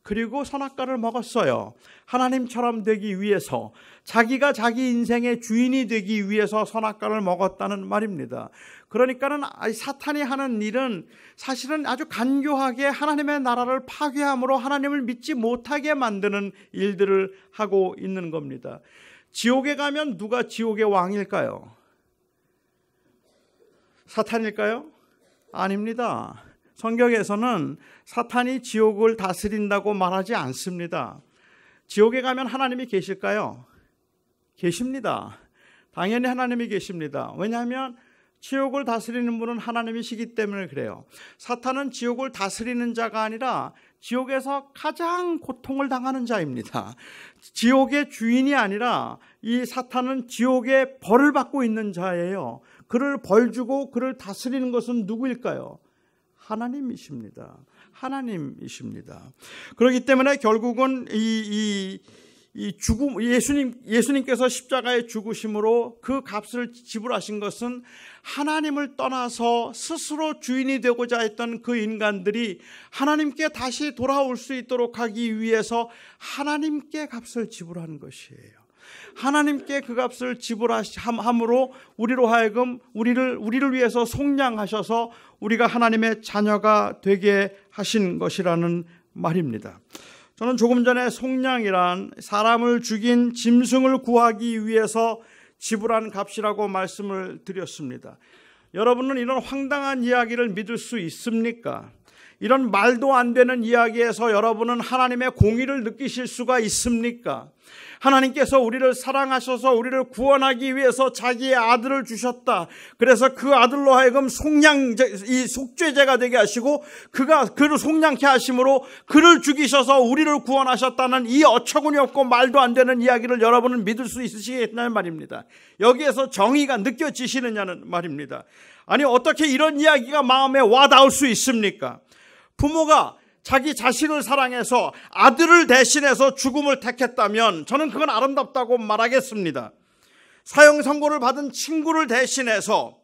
그리고 선악과를 먹었어요. 하나님처럼 되기 위해서, 자기가 자기 인생의 주인이 되기 위해서 선악과를 먹었다는 말입니다. 그러니까는 사탄이 하는 일은 사실은 아주 간교하게 하나님의 나라를 파괴함으로 하나님을 믿지 못하게 만드는 일들을 하고 있는 겁니다. 지옥에 가면 누가 지옥의 왕일까요? 사탄일까요? 아닙니다. 성경에서는 사탄이 지옥을 다스린다고 말하지 않습니다. 지옥에 가면 하나님이 계실까요? 계십니다. 당연히 하나님이 계십니다. 왜냐하면 지옥을 다스리는 분은 하나님이시기 때문에 그래요. 사탄은 지옥을 다스리는 자가 아니라 지옥에서 가장 고통을 당하는 자입니다. 지옥의 주인이 아니라 이 사탄은 지옥의 벌을 받고 있는 자예요. 그를 벌 주고 그를 다스리는 것은 누구일까요? 하나님이십니다. 하나님이십니다. 그렇기 때문에 결국은 예수님께서 십자가에 죽으심으로 그 값을 지불하신 것은 하나님을 떠나서 스스로 주인이 되고자 했던 그 인간들이 하나님께 다시 돌아올 수 있도록 하기 위해서 하나님께 값을 지불한 것이에요. 하나님께 그 값을 지불함으로 우리로 하여금 우리를 위해서 속량하셔서 우리가 하나님의 자녀가 되게 하신 것이라는 말입니다. 저는 조금 전에 속량이란 사람을 죽인 짐승을 구하기 위해서 지불한 값이라고 말씀을 드렸습니다. 여러분은 이런 황당한 이야기를 믿을 수 있습니까? 이런 말도 안 되는 이야기에서 여러분은 하나님의 공의를 느끼실 수가 있습니까? 하나님께서 우리를 사랑하셔서 우리를 구원하기 위해서 자기의 아들을 주셨다. 그래서 그 아들로 하여금 속죄제가 되게 하시고 그를 속량케 하심으로 그를 죽이셔서 우리를 구원하셨다는 이 어처구니 없고 말도 안 되는 이야기를 여러분은 믿을 수 있으시겠냐는 말입니다. 여기에서 정의가 느껴지시느냐는 말입니다. 아니, 어떻게 이런 이야기가 마음에 와닿을 수 있습니까? 부모가 자기 자식을 사랑해서 아들을 대신해서 죽음을 택했다면 저는 그건 아름답다고 말하겠습니다. 사형 선고를 받은 친구를 대신해서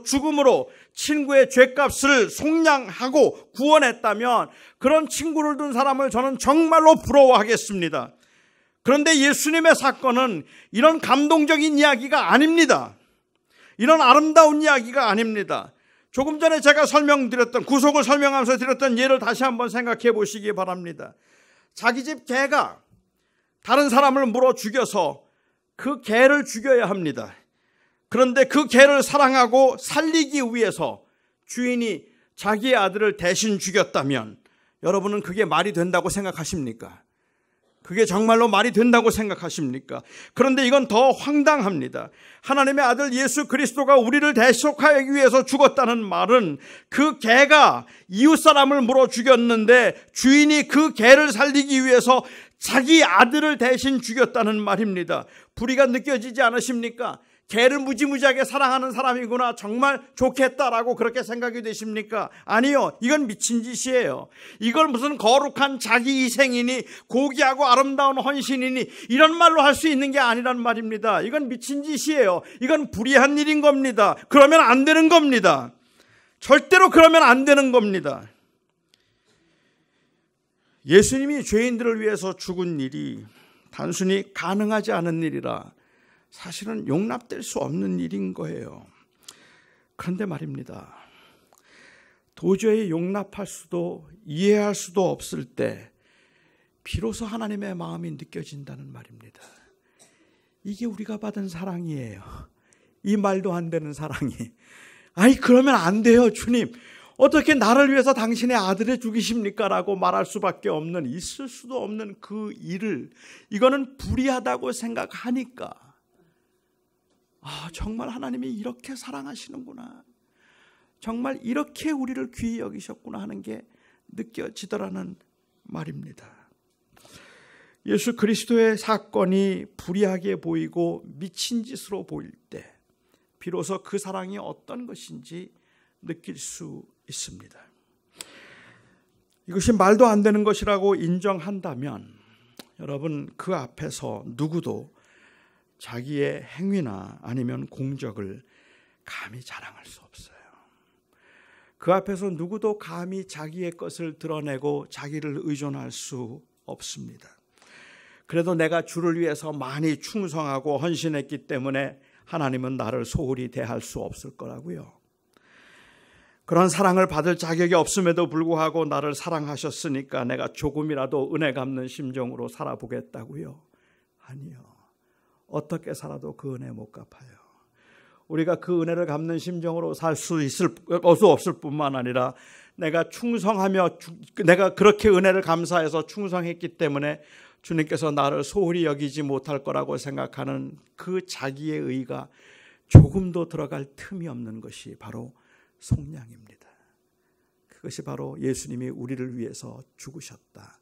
죽음으로 친구의 죄값을 속량하고 구원했다면 그런 친구를 둔 사람을 저는 정말로 부러워하겠습니다. 그런데 예수님의 사건은 이런 감동적인 이야기가 아닙니다. 이런 아름다운 이야기가 아닙니다. 조금 전에 제가 구속을 설명하면서 드렸던 예를 다시 한번 생각해 보시기 바랍니다. 자기 집 개가 다른 사람을 물어 죽여서 그 개를 죽여야 합니다. 그런데 그 개를 사랑하고 살리기 위해서 주인이 자기의 아들을 대신 죽였다면 여러분은 그게 말이 된다고 생각하십니까? 그게 정말로 말이 된다고 생각하십니까? 그런데 이건 더 황당합니다. 하나님의 아들 예수 그리스도가 우리를 대속하기 위해서 죽었다는 말은 그 개가 이웃 사람을 물어 죽였는데 주인이 그 개를 살리기 위해서 자기 아들을 대신 죽였다는 말입니다. 불의가 느껴지지 않으십니까? 개를 무지무지하게 사랑하는 사람이구나, 정말 좋겠다라고 그렇게 생각이 되십니까? 아니요, 이건 미친 짓이에요. 이걸 무슨 거룩한 자기 희생이니 고귀하고 아름다운 헌신이니 이런 말로 할 수 있는 게 아니란 말입니다. 이건 미친 짓이에요. 이건 불의한 일인 겁니다. 그러면 안 되는 겁니다. 절대로 그러면 안 되는 겁니다. 예수님이 죄인들을 위해서 죽은 일이 단순히 가능하지 않은 일이라 사실은 용납될 수 없는 일인 거예요. 그런데 말입니다. 도저히 용납할 수도 이해할 수도 없을 때 비로소 하나님의 마음이 느껴진다는 말입니다. 이게 우리가 받은 사랑이에요. 이 말도 안 되는 사랑이. 아니, 그러면 안 돼요, 주님. 어떻게 나를 위해서 당신의 아들을 죽이십니까? 라고 말할 수밖에 없는, 있을 수도 없는 그 일을, 이거는 불의하다고 생각하니까 정말 하나님이 이렇게 사랑하시는구나, 정말 이렇게 우리를 귀히 여기셨구나 하는 게 느껴지더라는 말입니다. 예수 그리스도의 사건이 불의하게 보이고 미친 짓으로 보일 때 비로소 그 사랑이 어떤 것인지 느낄 수 있습니다. 이것이 말도 안 되는 것이라고 인정한다면 여러분, 그 앞에서 누구도 자기의 행위나 아니면 공적을 감히 자랑할 수 없어요. 그 앞에서 누구도 감히 자기의 것을 드러내고 자기를 의존할 수 없습니다. 그래도 내가 주를 위해서 많이 충성하고 헌신했기 때문에 하나님은 나를 소홀히 대할 수 없을 거라고요. 그런 사랑을 받을 자격이 없음에도 불구하고 나를 사랑하셨으니까 내가 조금이라도 은혜 갚는 심정으로 살아보겠다고요? 아니요. 어떻게 살아도 그 은혜 못 갚아요. 우리가 그 은혜를 갚는 심정으로 살 수 없을 뿐만 아니라 내가 충성하며 내가 그렇게 은혜를 감사해서 충성했기 때문에 주님께서 나를 소홀히 여기지 못할 거라고 생각하는 그 자기의 의가 조금도 들어갈 틈이 없는 것이 바로 속량입니다. 그것이 바로 예수님이 우리를 위해서 죽으셨다,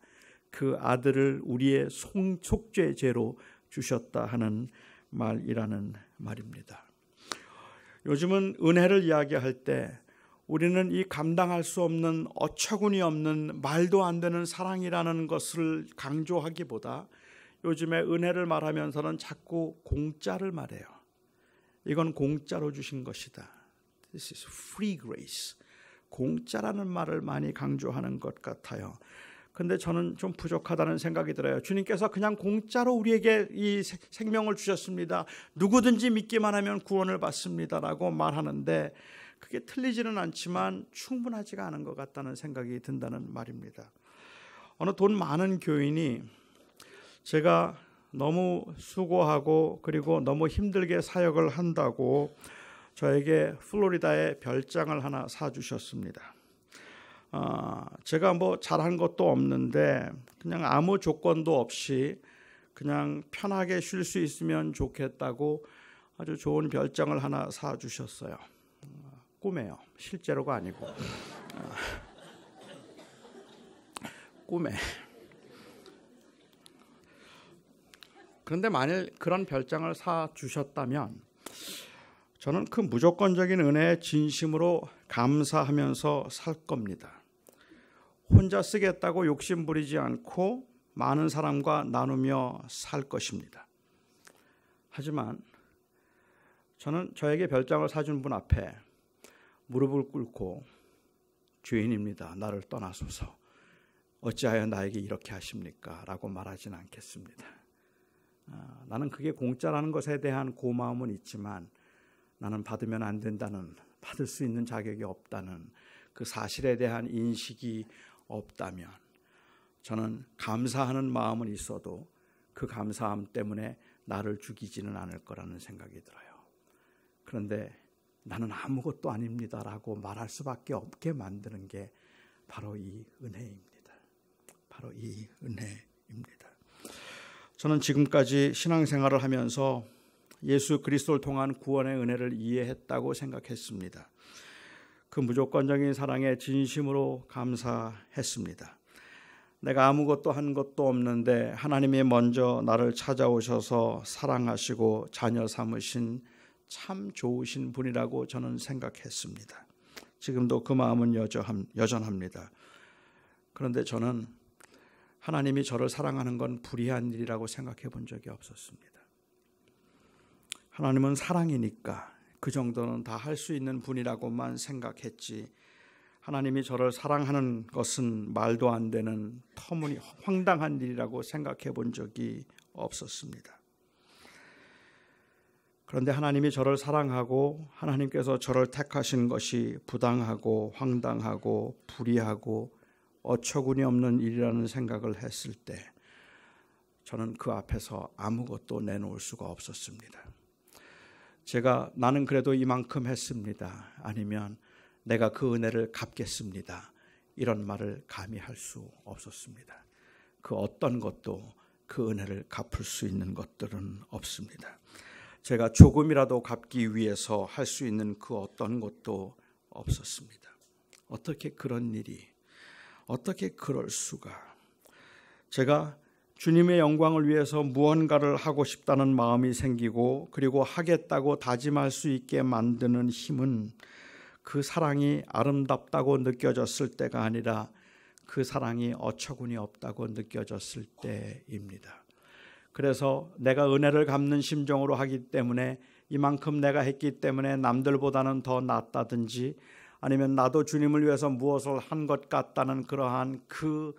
그 아들을 우리의 속죄제로 주셨다 하는 말이라는 말입니다. 요즘은 은혜를 이야기할 때 우리는 이 감당할 수 없는 어처구니 없는 말도 안 되는 사랑이라는 것을 강조하기보다 요즘에 은혜를 말하면서는 자꾸 공짜를 말해요. 이건 공짜로 주신 것이다. This is free grace. 공짜라는 말을 많이 강조하는 것 같아요. 근데 저는 좀 부족하다는 생각이 들어요. 주님께서 그냥 공짜로 우리에게 이 생명을 주셨습니다. 누구든지 믿기만 하면 구원을 받습니다라고 말하는데 그게 틀리지는 않지만 충분하지가 않은 것 같다는 생각이 든다는 말입니다. 어느 돈 많은 교인이 제가 너무 수고하고 그리고 너무 힘들게 사역을 한다고 저에게 플로리다에 별장을 하나 사주셨습니다. 제가 뭐 잘한 것도 없는데 그냥 아무 조건도 없이 그냥 편하게 쉴 수 있으면 좋겠다고 아주 좋은 별장을 하나 사주셨어요. 꿈에요. 실제로가 아니고 꿈에. 그런데 만일 그런 별장을 사주셨다면 저는 그 무조건적인 은혜에 진심으로 감사하면서 살 겁니다. 혼자 쓰겠다고 욕심 부리지 않고 많은 사람과 나누며 살 것입니다. 하지만 저는 저에게 별장을 사준 분 앞에 무릎을 꿇고 주인입니다. 나를 떠나소서. 어찌하여 나에게 이렇게 하십니까? 라고 말하지는 않겠습니다. 나는 그게 공짜라는 것에 대한 고마움은 있지만 나는 받으면 안 된다는, 받을 수 있는 자격이 없다는 그 사실에 대한 인식이 없다면 저는 감사하는 마음은 있어도 그 감사함 때문에 나를 죽이지는 않을 거라는 생각이 들어요. 그런데 나는 아무것도 아닙니다라고 말할 수밖에 없게 만드는 게 바로 이 은혜입니다. 바로 이 은혜입니다. 저는 지금까지 신앙생활을 하면서 예수 그리스도를 통한 구원의 은혜를 이해했다고 생각했습니다. 그 무조건적인 사랑에 진심으로 감사했습니다. 내가 아무것도 한 것도 없는데 하나님이 먼저 나를 찾아오셔서 사랑하시고 자녀 삼으신 참 좋으신 분이라고 저는 생각했습니다. 지금도 그 마음은 여전합니다. 그런데 저는 하나님이 저를 사랑하는 건 불의한 일이라고 생각해 본 적이 없었습니다. 하나님은 사랑이니까 그 정도는 다 할 수 있는 분이라고만 생각했지, 하나님이 저를 사랑하는 것은 말도 안 되는 황당한 일이라고 생각해 본 적이 없었습니다. 그런데 하나님이 저를 사랑하고 하나님께서 저를 택하신 것이 부당하고 황당하고 불의하고 어처구니 없는 일이라는 생각을 했을 때 저는 그 앞에서 아무것도 내놓을 수가 없었습니다. 나는 그래도 이만큼 했습니다. 아니면 내가 그 은혜를 갚겠습니다. 이런 말을 감히 할 수 없었습니다. 그 어떤 것도 그 은혜를 갚을 수 있는 것들은 없습니다. 제가 조금이라도 갚기 위해서 할 수 있는 그 어떤 것도 없었습니다. 어떻게 그런 일이, 어떻게 그럴 수가. 제가 주님의 영광을 위해서 무언가를 하고 싶다는 마음이 생기고 그리고 하겠다고 다짐할 수 있게 만드는 힘은 그 사랑이 아름답다고 느껴졌을 때가 아니라 그 사랑이 어처구니 없다고 느껴졌을 때입니다. 그래서 내가 은혜를 갚는 심정으로 하기 때문에 이만큼 내가 했기 때문에 남들보다는 더 낫다든지 아니면 나도 주님을 위해서 무엇을 한 것 같다는 그러한 그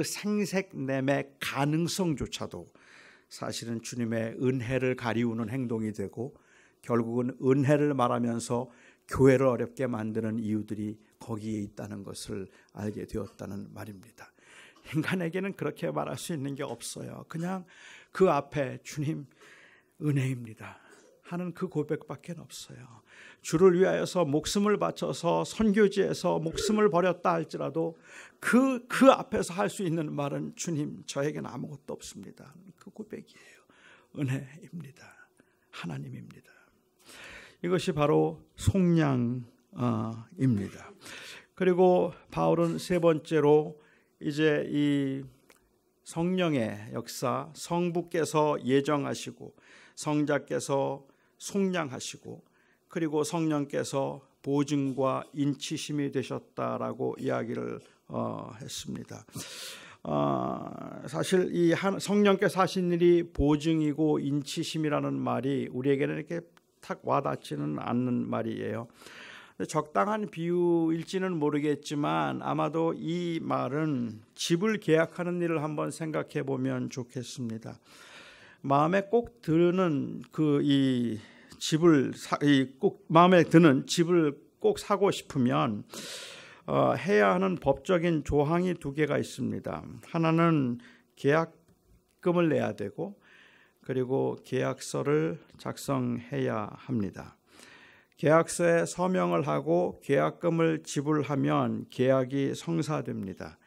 생색냄의 가능성조차도 사실은 주님의 은혜를 가리우는 행동이 되고 결국은 은혜를 말하면서 교회를 어렵게 만드는 이유들이 거기에 있다는 것을 알게 되었다는 말입니다. 인간에게는 그렇게 말할 수 있는 게 없어요. 그냥 그 앞에 주님 은혜입니다 하는 그 고백밖에 없어요. 주를 위하여서 목숨을 바쳐서 선교지에서 목숨을 버렸다 할지라도 그 앞에서 할 수 있는 말은 주님 저에게는 아무것도 없습니다. 그 고백이에요. 은혜입니다. 하나님입니다. 이것이 바로 속량입니다. 그리고 바울은 세 번째로 이제 이 성령의 역사, 성부께서 예정하시고 성자께서 속량하시고 그리고 성령께서 보증과 인치심이 되셨다라고 이야기를 했습니다. 사실 이 성령께서 하신 일이 보증이고 인치심이라는 말이 우리에게는 이렇게 탁 와닿지는 않는 말이에요. 적당한 비유일지는 모르겠지만 아마도 이 말은 집을 계약하는 일을 한번 생각해 보면 좋겠습니다. 마음에 꼭 드는 마음에 드는 집을 꼭 사고 싶으면 해야 하는 법적인 조항이 두 개가 있습니다. 하나는 계약금을 내야 되고 그리고 계약서를 작성해야 합니다. 계약서에 서명을 하고 계약금을 지불하면 계약이 성사됩니다.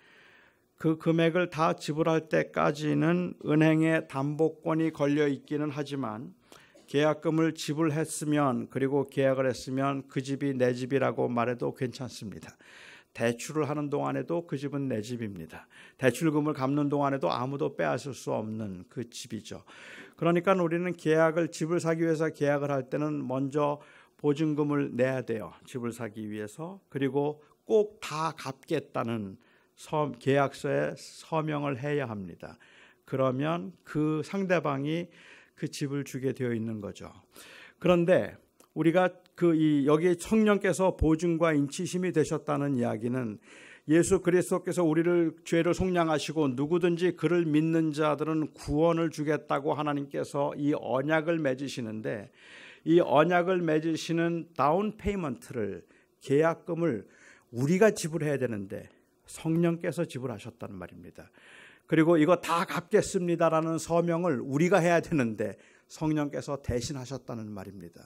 그 금액을 다 지불할 때까지는 은행에 담보권이 걸려 있기는 하지만 계약금을 지불했으면 그리고 계약을 했으면 그 집이 내 집이라고 말해도 괜찮습니다. 대출을 하는 동안에도 그 집은 내 집입니다. 대출금을 갚는 동안에도 아무도 빼앗을 수 없는 그 집이죠. 그러니까 우리는 집을 사기 위해서 계약을 할 때는 먼저 보증금을 내야 돼요. 집을 사기 위해서. 그리고 꼭 다 갚겠다는 계약서에 서명을 해야 합니다. 그러면 그 상대방이 그 집을 주게 되어 있는 거죠. 그런데 우리가 여기 성령께서 보증과 인치심이 되셨다는 이야기는 예수 그리스도께서 우리를 죄를 속량하시고 누구든지 그를 믿는 자들은 구원을 주겠다고 하나님께서 이 언약을 맺으시는데 이 언약을 맺으시는 다운 페이먼트를 계약금을 우리가 지불해야 되는데 성령께서 지불하셨다는 말입니다. 그리고 이거 다 갚겠습니다라는 서명을 우리가 해야 되는데 성령께서 대신하셨다는 말입니다.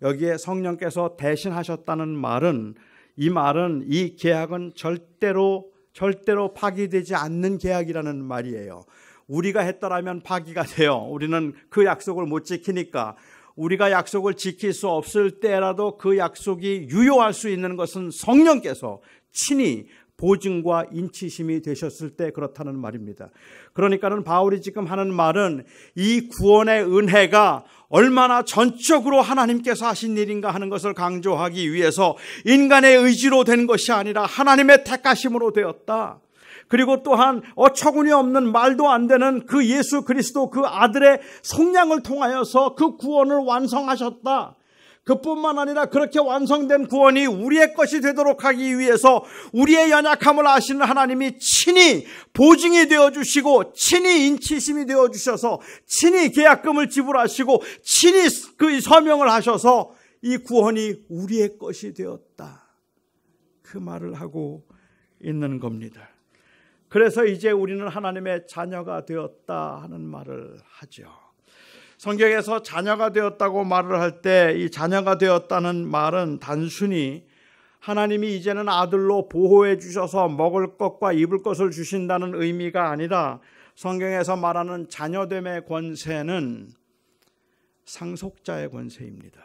여기에 성령께서 대신하셨다는 말은 이 계약은 절대로 파기되지 않는 계약이라는 말이에요. 우리가 했더라면 파기가 돼요. 우리는 그 약속을 못 지키니까. 우리가 약속을 지킬 수 없을 때라도 그 약속이 유효할 수 있는 것은 성령께서 친히 보증과 인치심이 되셨을 때 그렇다는 말입니다. 그러니까는 바울이 지금 하는 말은 이 구원의 은혜가 얼마나 전적으로 하나님께서 하신 일인가 하는 것을 강조하기 위해서 인간의 의지로 된 것이 아니라 하나님의 택하심으로 되었다. 그리고 또한 어처구니 없는 말도 안 되는 그 예수 그리스도 그 아들의 속량을 통하여서 그 구원을 완성하셨다. 그뿐만 아니라 그렇게 완성된 구원이 우리의 것이 되도록 하기 위해서 우리의 연약함을 아시는 하나님이 친히 보증이 되어주시고 친히 인치심이 되어주셔서 친히 계약금을 지불하시고 친히 그 서명을 하셔서 이 구원이 우리의 것이 되었다. 그 말을 하고 있는 겁니다. 그래서 이제 우리는 하나님의 자녀가 되었다 하는 말을 하죠. 성경에서 자녀가 되었다고 말을 할 때 이 자녀가 되었다는 말은 단순히 하나님이 이제는 아들로 보호해 주셔서 먹을 것과 입을 것을 주신다는 의미가 아니라 성경에서 말하는 자녀됨의 권세는 상속자의 권세입니다.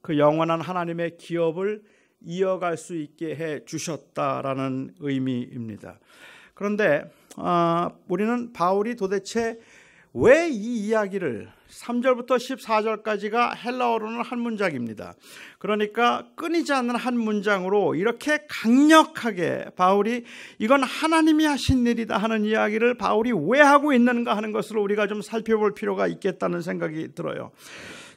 그 영원한 하나님의 기업을 이어갈 수 있게 해 주셨다라는 의미입니다. 그런데 우리는 바울이 도대체 왜 이 이야기를 3절부터 14절까지가 헬라어로는 한 문장입니다. 그러니까 끊이지 않는 한 문장으로 이렇게 강력하게 바울이 이건 하나님이 하신 일이다 하는 이야기를 바울이 왜 하고 있는가 하는 것을 우리가 좀 살펴볼 필요가 있겠다는 생각이 들어요.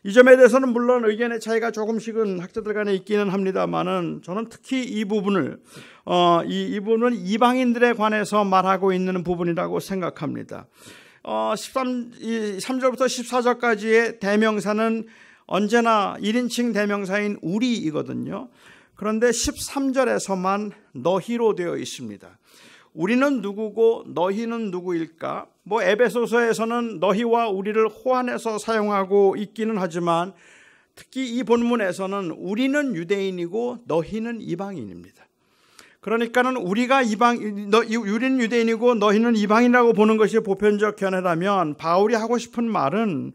이 점에 대해서는 물론 의견의 차이가 조금씩은 학자들 간에 있기는 합니다만은 저는 특히 이 부분을 이 부분은 이방인들에 관해서 말하고 있는 부분이라고 생각합니다. 3절부터 14절까지의 대명사는 언제나 1인칭 대명사인 우리이거든요. 그런데 13절에서만 너희로 되어 있습니다. 우리는 누구고 너희는 누구일까? 에베소서에서는 너희와 우리를 호환해서 사용하고 있기는 하지만 특히 이 본문에서는 우리는 유대인이고 너희는 이방인입니다. 그러니까는 우리는 유대인이고 너희는 이방인이라고 보는 것이 보편적 견해라면 바울이 하고 싶은 말은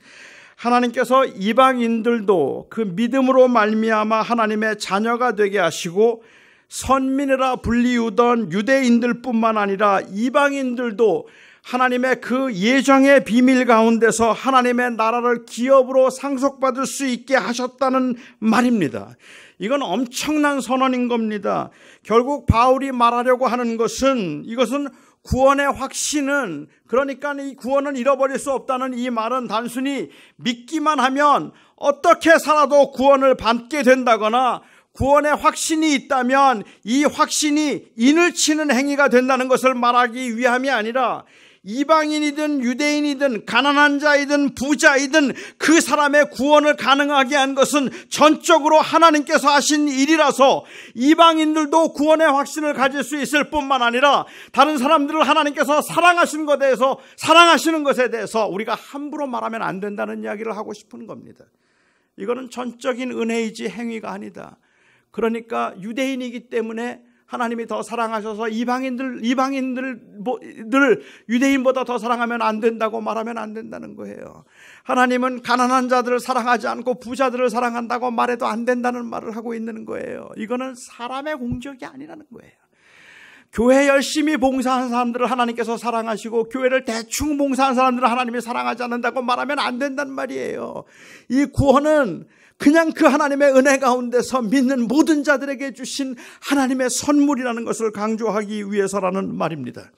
하나님께서 이방인들도 그 믿음으로 말미암아 하나님의 자녀가 되게 하시고 선민이라 불리우던 유대인들뿐만 아니라 이방인들도 하나님의 그 예정의 비밀 가운데서 하나님의 나라를 기업으로 상속받을 수 있게 하셨다는 말입니다. 이건 엄청난 선언인 겁니다. 결국 바울이 말하려고 하는 것은 이것은 구원의 확신은 그러니까 이 구원은 잃어버릴 수 없다는 이 말은 단순히 믿기만 하면 어떻게 살아도 구원을 받게 된다거나 구원의 확신이 있다면 이 확신이 인을 치는 행위가 된다는 것을 말하기 위함이 아니라 이방인이든 유대인이든 가난한 자이든 부자이든 그 사람의 구원을 가능하게 한 것은 전적으로 하나님께서 하신 일이라서 이방인들도 구원의 확신을 가질 수 있을 뿐만 아니라 다른 사람들을 하나님께서 사랑하시는 것에 대해서 우리가 함부로 말하면 안 된다는 이야기를 하고 싶은 겁니다. 이거는 전적인 은혜이지 행위가 아니다. 그러니까 유대인이기 때문에 하나님이 더 사랑하셔서 이방인들을 유대인보다 더 사랑하면 안 된다고 말하면 안 된다는 거예요. 하나님은 가난한 자들을 사랑하지 않고 부자들을 사랑한다고 말해도 안 된다는 말을 하고 있는 거예요. 이거는 사람의 공적이 아니라는 거예요. 교회 열심히 봉사한 사람들을 하나님께서 사랑하시고 교회를 대충 봉사한 사람들을 하나님이 사랑하지 않는다고 말하면 안 된다는 말이에요. 이 구원은 그냥 그 하나님의 은혜 가운데서 믿는 모든 자들에게 주신 하나님의 선물이라는 것을 강조하기 위해서라는 말입니다.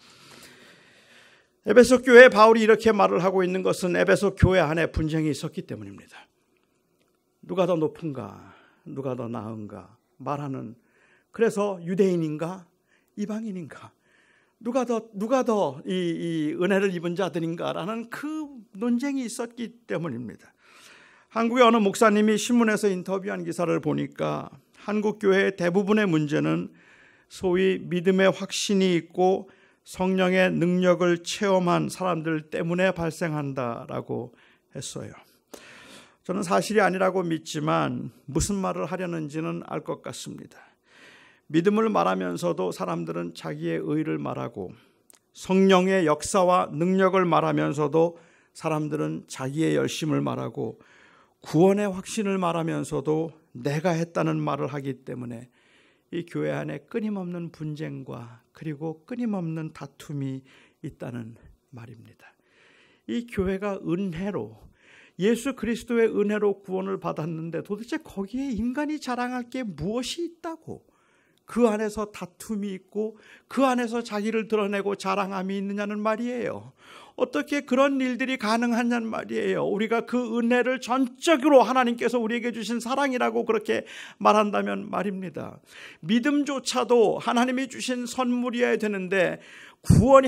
에베소 교회에 바울이 이렇게 말을 하고 있는 것은 에베소 교회 안에 분쟁이 있었기 때문입니다. 누가 더 높은가, 누가 더 나은가 말하는, 그래서 유대인인가 이방인인가, 누가 더 이 은혜를 입은 자들인가라는 그 논쟁이 있었기 때문입니다. 한국의 어느 목사님이 신문에서 인터뷰한 기사를 보니까 한국 교회의 대부분의 문제는 소위 믿음의 확신이 있고 성령의 능력을 체험한 사람들 때문에 발생한다라고 했어요. 저는 사실이 아니라고 믿지만 무슨 말을 하려는지는 알 것 같습니다. 믿음을 말하면서도 사람들은 자기의 의를 말하고 성령의 역사와 능력을 말하면서도 사람들은 자기의 열심을 말하고 구원의 확신을 말하면서도 내가 했다는 말을 하기 때문에 이 교회 안에 끊임없는 분쟁과 그리고 끊임없는 다툼이 있다는 말입니다. 이 교회가 은혜로, 예수 그리스도의 은혜로 구원을 받았는데 도대체 거기에 인간이 자랑할 게 무엇이 있다고 그 안에서 다툼이 있고 그 안에서 자기를 드러내고 자랑함이 있느냐는 말이에요. 어떻게 그런 일들이 가능하냐는 말이에요. 우리가 그 은혜를 전적으로 하나님께서 우리에게 주신 사랑이라고 그렇게 말한다면 말입니다. 믿음조차도 하나님이 주신 선물이어야 되는데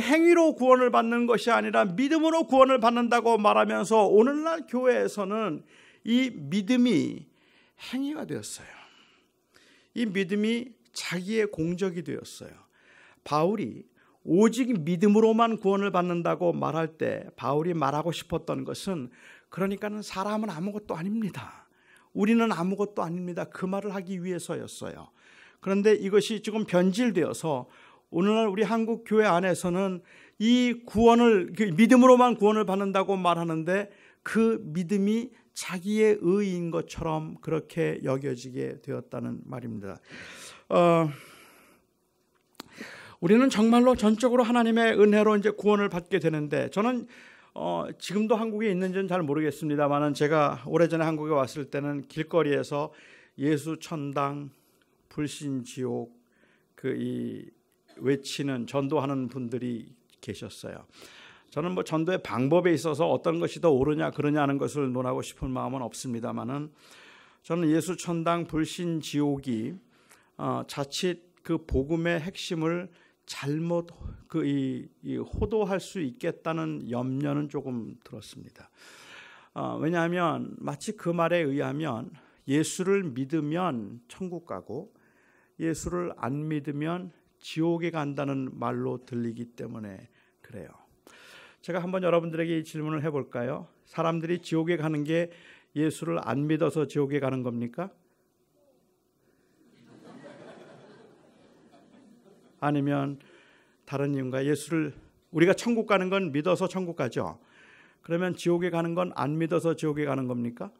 행위로 구원을 받는 것이 아니라 믿음으로 구원을 받는다고 말하면서 오늘날 교회에서는 이 믿음이 행위가 되었어요. 이 믿음이 자기의 공적이 되었어요. 바울이 오직 믿음으로만 구원을 받는다고 말할 때 바울이 말하고 싶었던 것은 그러니까는 사람은 아무것도 아닙니다. 우리는 아무것도 아닙니다. 그 말을 하기 위해서였어요. 그런데 이것이 지금 변질되어서 오늘날 우리 한국 교회 안에서는 이 구원을 믿음으로만 구원을 받는다고 말하는데 그 믿음이 자기의 의인 것처럼 그렇게 여겨지게 되었다는 말입니다. 우리는 정말로 전적으로 하나님의 은혜로 이제 구원을 받게 되는데, 저는 지금도 한국에 있는지는 잘 모르겠습니다만은 제가 오래전에 한국에 왔을 때는 길거리에서 예수 천당, 불신 지옥 외치는 전도하는 분들이 계셨어요. 저는 뭐 전도의 방법에 있어서 어떤 것이 더 옳으냐 그러냐 하는 것을 논하고 싶은 마음은 없습니다만은, 저는 예수 천당, 불신 지옥이 자칫 그 복음의 핵심을 잘못 호도할 수 있겠다는 염려는 조금 들었습니다. 왜냐하면 마치 그 말에 의하면 예수를 믿으면 천국 가고 예수를 안 믿으면 지옥에 간다는 말로 들리기 때문에 그래요. 제가 한번 여러분들에게 이 질문을 해볼까요? 사람들이 지옥에 가는 게 예수를 안 믿어서 지옥에 가는 겁니까? 아니면 다른 이유인가? 우리가 천국 가는 건 믿어서 천국 가죠. 그러면 지옥에 가는 건 안 믿어서 지옥에 가는 겁니까?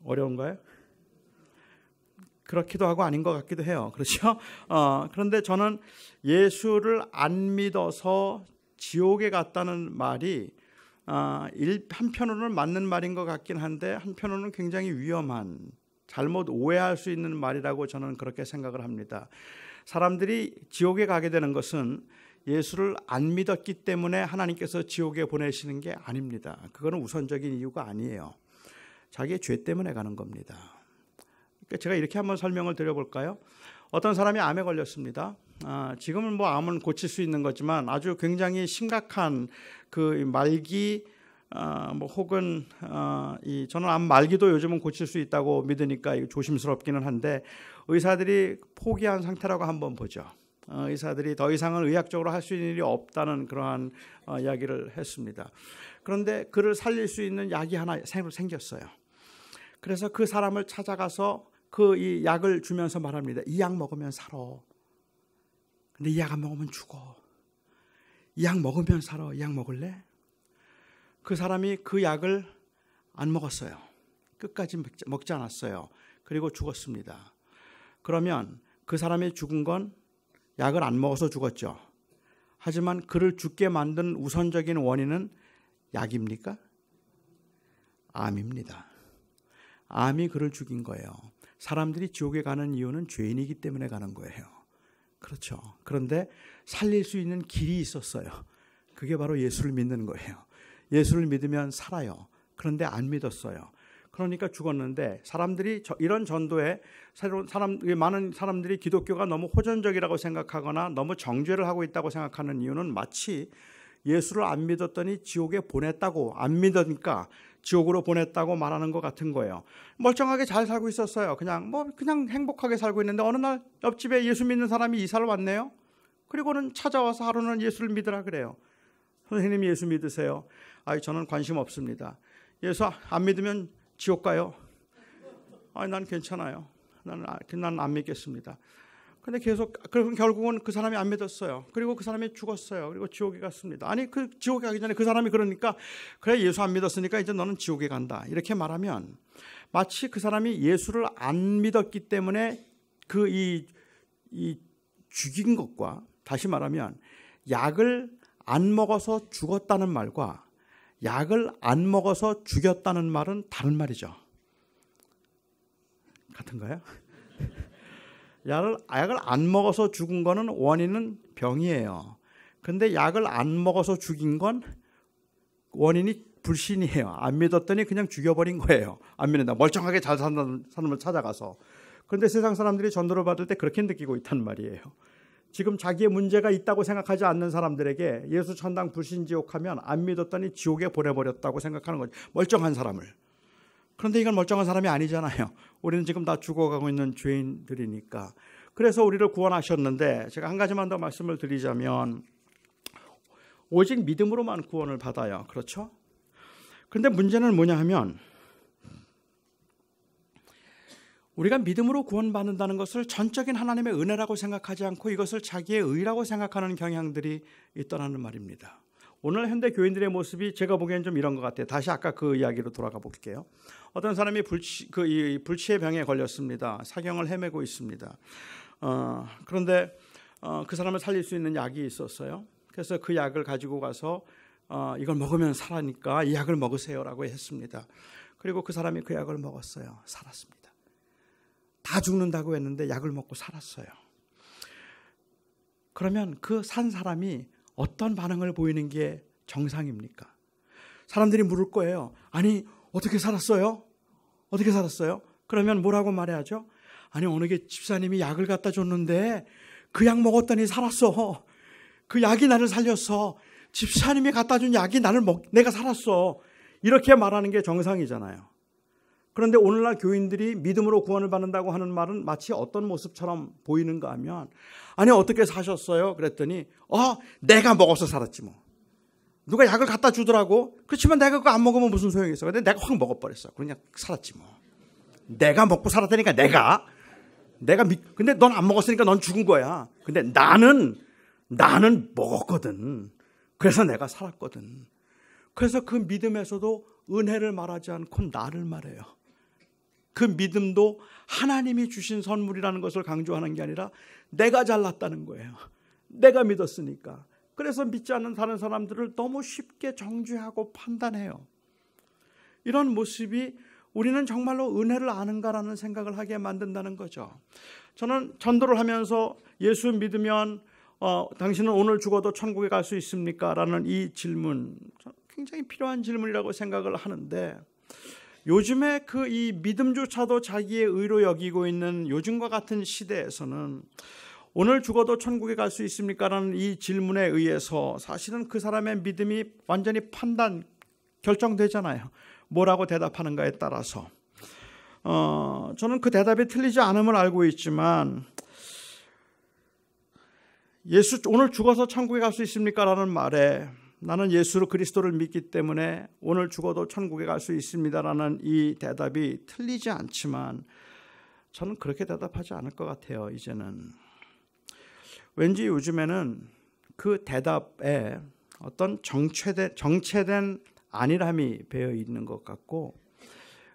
어려운가요? 그렇기도 하고 아닌 것 같기도 해요. 그렇죠? 그런데 저는 예수를 안 믿어서 지옥에 갔다는 말이 한편으로는 맞는 말인 것 같긴 한데, 한편으로는 굉장히 위험한, 잘못 오해할 수 있는 말이라고 저는 그렇게 생각을 합니다. 사람들이 지옥에 가게 되는 것은 예수를 안 믿었기 때문에 하나님께서 지옥에 보내시는 게 아닙니다. 그거는 우선적인 이유가 아니에요. 자기의 죄 때문에 가는 겁니다. 그러니까 제가 이렇게 한번 설명을 드려볼까요? 어떤 사람이 암에 걸렸습니다. 지금은 뭐 암은 고칠 수 있는 거지만 아주 굉장히 심각한 그 말기, 혹은 저는 암 말기도 요즘은 고칠 수 있다고 믿으니까 조심스럽기는 한데, 의사들이 포기한 상태라고 한번 보죠. 의사들이 더 이상은 의학적으로 할 수 있는 일이 없다는 그러한 이야기를 했습니다. 그런데 그를 살릴 수 있는 약이 하나 생겼어요. 그래서 그 사람을 찾아가서 이 약을 주면서 말합니다. 이 약 먹으면 살아. 근데 이 약 안 먹으면 죽어. 이 약 먹으면 살아. 이 약 먹을래? 그 사람이 그 약을 안 먹었어요. 끝까지 먹지 않았어요. 그리고 죽었습니다. 그러면 그 사람이 죽은 건 약을 안 먹어서 죽었죠. 하지만 그를 죽게 만든 우선적인 원인은 약입니까? 암입니다. 암이 그를 죽인 거예요. 사람들이 지옥에 가는 이유는 죄인이기 때문에 가는 거예요. 그렇죠. 그런데 살릴 수 있는 길이 있었어요. 그게 바로 예수를 믿는 거예요. 예수를 믿으면 살아요. 그런데 안 믿었어요. 그러니까 죽었는데, 사람들이 이런 전도에 많은 사람들이 기독교가 너무 호전적이라고 생각하거나 너무 정죄를 하고 있다고 생각하는 이유는 마치 예수를 안 믿었더니 지옥에 보냈다고, 안 믿으니까 지옥으로 보냈다고 말하는 것 같은 거예요. 멀쩡하게 잘 살고 있었어요. 그냥 행복하게 살고 있는데 어느 날 옆집에 예수 믿는 사람이 이사를 왔네요. 그리고는 찾아와서 하루는 예수를 믿으라 그래요. 선생님 예수 믿으세요? 저는 관심 없습니다. 예수 안 믿으면 지옥 가요? 난 괜찮아요. 난 안 믿겠습니다. 근데 그럼 결국은 그 사람이 안 믿었어요. 그리고 그 사람이 죽었어요. 그리고 지옥에 갔습니다. 그 지옥에 가기 전에 그 사람이 그러니까, 그래 예수 안 믿었으니까 이제 너는 지옥에 간다, 이렇게 말하면 마치 그 사람이 예수를 안 믿었기 때문에 이 죽인 것과, 다시 말하면 약을 안 먹어서 죽었다는 말과 약을 안 먹어서 죽였다는 말은 다른 말이죠. 같은가요? 약을 안 먹어서 죽은 거는 원인은 병이에요. 근데 약을 안 먹어서 죽인 건 원인이 불신이에요. 안 믿었더니 그냥 죽여버린 거예요. 안 믿는다. 멀쩡하게 잘 사는 사람을 찾아가서. 그런데 세상 사람들이 전도를 받을 때 그렇게 느끼고 있단 말이에요. 지금 자기의 문제가 있다고 생각하지 않는 사람들에게 예수 천당 불신 지옥 하면 안 믿었더니 지옥에 보내버렸다고 생각하는 거죠. 멀쩡한 사람을. 그런데 이건 멀쩡한 사람이 아니잖아요. 우리는 지금 다 죽어가고 있는 죄인들이니까. 그래서 우리를 구원하셨는데, 제가 한 가지만 더 말씀을 드리자면, 오직 믿음으로만 구원을 받아요. 그렇죠? 그런데 문제는 뭐냐 하면, 우리가 믿음으로 구원받는다는 것을 전적인 하나님의 은혜라고 생각하지 않고 이것을 자기의 의라고 생각하는 경향들이 있더라는 말입니다. 오늘 현대 교인들의 모습이 제가 보기엔 좀 이런 것 같아요. 다시 아까 그 이야기로 돌아가 볼게요. 어떤 사람이 불치의 병에 걸렸습니다. 사경을 헤매고 있습니다. 그런데 그 사람을 살릴 수 있는 약이 있었어요. 그래서 그 약을 가지고 가서 이걸 먹으면 살아니까 이 약을 먹으세요라고 했습니다. 그리고 그 사람이 그 약을 먹었어요. 살았습니다. 다 죽는다고 했는데 약을 먹고 살았어요. 그러면 그 산 사람이 어떤 반응을 보이는 게 정상입니까? 사람들이 물을 거예요. 아니, 어떻게 살았어요? 어떻게 살았어요? 그러면 뭐라고 말해야죠? 아니, 어느 게 집사님이 약을 갖다 줬는데 그 약 먹었더니 살았어. 그 약이 나를 살렸어. 집사님이 갖다 준 약이 내가 살았어. 이렇게 말하는 게 정상이잖아요. 그런데 오늘날 교인들이 믿음으로 구원을 받는다고 하는 말은 마치 어떤 모습처럼 보이는가 하면, 아니, 어떻게 사셨어요? 그랬더니 내가 먹어서 살았지 뭐. 누가 약을 갖다 주더라고. 그렇지만 내가 그거 안 먹으면 무슨 소용이 있어. 근데 내가 확 먹어버렸어. 그냥 살았지 뭐. 내가 먹고 살았다니까. 근데 넌 안 먹었으니까 넌 죽은 거야. 근데 나는 먹었거든. 그래서 내가 살았거든. 그래서 그 믿음에서도 은혜를 말하지 않고 나를 말해요. 그 믿음도 하나님이 주신 선물이라는 것을 강조하는 게 아니라 내가 잘났다는 거예요. 내가 믿었으니까. 그래서 믿지 않는 다른 사람들을 너무 쉽게 정죄하고 판단해요. 이런 모습이 우리는 정말로 은혜를 아는가라는 생각을 하게 만든다는 거죠. 저는 전도를 하면서 예수 믿으면 당신은 오늘 죽어도 천국에 갈 수 있습니까? 라는 이 질문, 굉장히 필요한 질문이라고 생각을 하는데, 요즘에 이 믿음조차도 자기의 의로 여기고 있는 요즘과 같은 시대에서는 오늘 죽어도 천국에 갈 수 있습니까? 라는 이 질문에 의해서 사실은 그 사람의 믿음이 완전히 결정되잖아요. 뭐라고 대답하는가에 따라서. 저는 그 대답이 틀리지 않음을 알고 있지만, 오늘 죽어서 천국에 갈 수 있습니까? 라는 말에 나는 예수 그리스도를 믿기 때문에 오늘 죽어도 천국에 갈 수 있습니다라는 이 대답이 틀리지 않지만, 저는 그렇게 대답하지 않을 것 같아요. 이제는 왠지 요즘에는 그 대답에 어떤 정체된 안일함이 배어 있는 것 같고,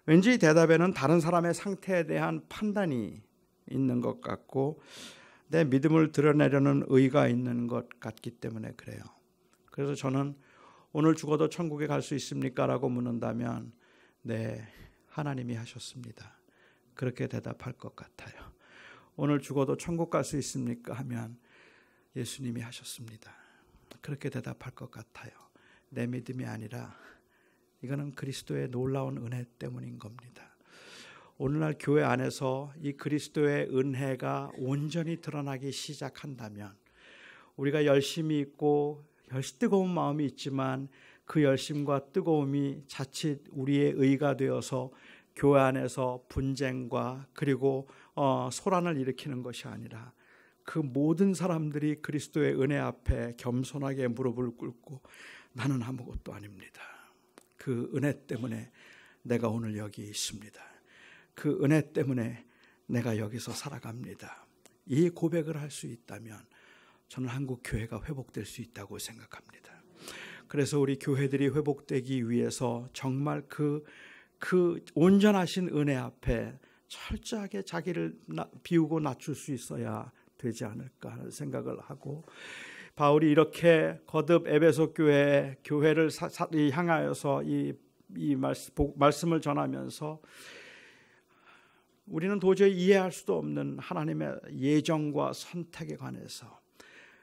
왠지 이 대답에는 다른 사람의 상태에 대한 판단이 있는 것 같고, 내 믿음을 드러내려는 의가 있는 것 같기 때문에 그래요. 그래서 저는 오늘 죽어도 천국에 갈 수 있습니까? 라고 묻는다면 네, 하나님이 하셨습니다. 그렇게 대답할 것 같아요. 오늘 죽어도 천국 갈 수 있습니까? 하면 예수님이 하셨습니다. 그렇게 대답할 것 같아요. 내 믿음이 아니라 이거는 그리스도의 놀라운 은혜 때문인 겁니다. 오늘날 교회 안에서 이 그리스도의 은혜가 온전히 드러나기 시작한다면, 우리가 열심히 있고 뜨거운 마음이 있지만 그 열심과 뜨거움이 자칫 우리의 의가 되어서 교회 안에서 분쟁과 그리고 소란을 일으키는 것이 아니라, 그 모든 사람들이 그리스도의 은혜 앞에 겸손하게 무릎을 꿇고 나는 아무것도 아닙니다. 그 은혜 때문에 내가 오늘 여기 있습니다. 그 은혜 때문에 내가 여기서 살아갑니다. 이 고백을 할 수 있다면 저는 한국 교회가 회복될 수 있다고 생각합니다. 그래서 우리 교회들이 회복되기 위해서 정말 그 온전하신 은혜 앞에 철저하게 자기를 비우고 낮출 수 있어야 되지 않을까 하는 생각을 하고, 바울이 이렇게 거듭 에베소 교회를 향하여서 이 말씀을 전하면서 우리는 도저히 이해할 수도 없는 하나님의 예정과 선택에 관해서,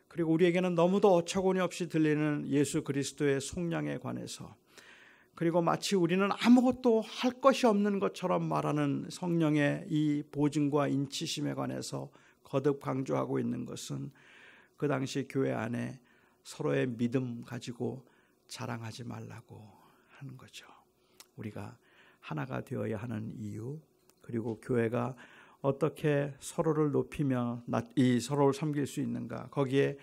그리고 우리에게는 너무도 어처구니 없이 들리는 예수 그리스도의 속량에 관해서, 그리고 마치 우리는 아무것도 할 것이 없는 것처럼 말하는 성령의 이 보증과 인치심에 관해서 거듭 강조하고 있는 것은, 그 당시 교회 안에 서로의 믿음 가지고 자랑하지 말라고 하는 거죠. 우리가 하나가 되어야 하는 이유, 그리고 교회가 어떻게 서로를 높이며 서로를 섬길 수 있는가, 거기에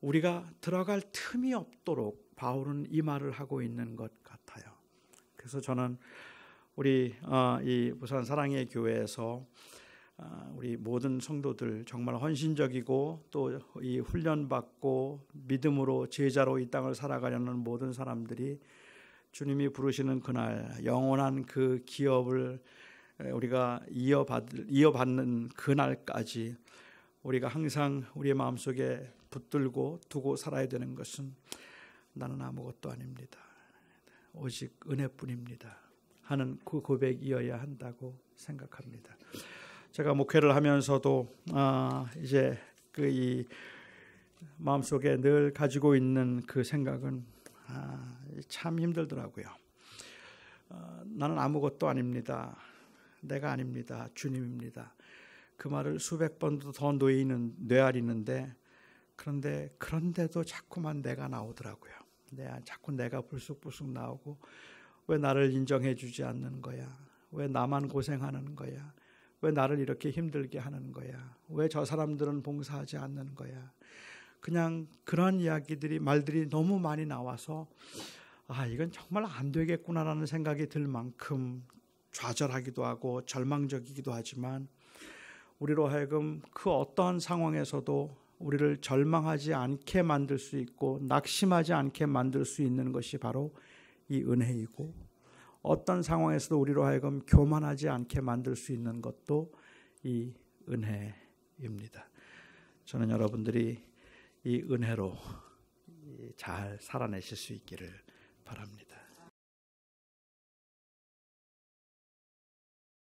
우리가 들어갈 틈이 없도록 바울은 이 말을 하고 있는 것 같아요. 그래서 저는 우리 이 부산 사랑의 교회에서 우리 모든 성도들 정말 헌신적이고 또 이 훈련받고 믿음으로 제자로 이 땅을 살아가려는 모든 사람들이 주님이 부르시는 그날 영원한 그 기업을 우리가 이어받는 그날까지 우리가 항상 우리의 마음속에 붙들고 두고 살아야 되는 것은 나는 아무것도 아닙니다. 오직 은혜뿐입니다. 하는 그 고백이어야 한다고 생각합니다. 제가 목회를 하면서도 이제 그 이 마음속에 늘 가지고 있는 그 생각은 참 힘들더라고요. 나는 아무것도 아닙니다. 내가 아닙니다. 주님입니다. 그 말을 수백 번도 더 뇌아리는데 그런데도 자꾸만 내가 나오더라고요. 자꾸 내가 불쑥불쑥 나오고 왜 나를 인정해 주지 않는 거야? 왜 나만 고생하는 거야? 왜 나를 이렇게 힘들게 하는 거야? 왜 저 사람들은 봉사하지 않는 거야? 그냥 그런 말들이 너무 많이 나와서 이건 정말 안 되겠구나라는 생각이 들 만큼 좌절하기도 하고 절망적이기도 하지만 우리로 하여금 그 어떠한 상황에서도 우리를 절망하지 않게 만들 수 있고 낙심하지 않게 만들 수 있는 것이 바로 이 은혜이고 어떤 상황에서도 우리로 하여금 교만하지 않게 만들 수 있는 것도 이 은혜입니다. 저는 여러분들이 이 은혜로 잘 살아내실 수 있기를 바랍니다.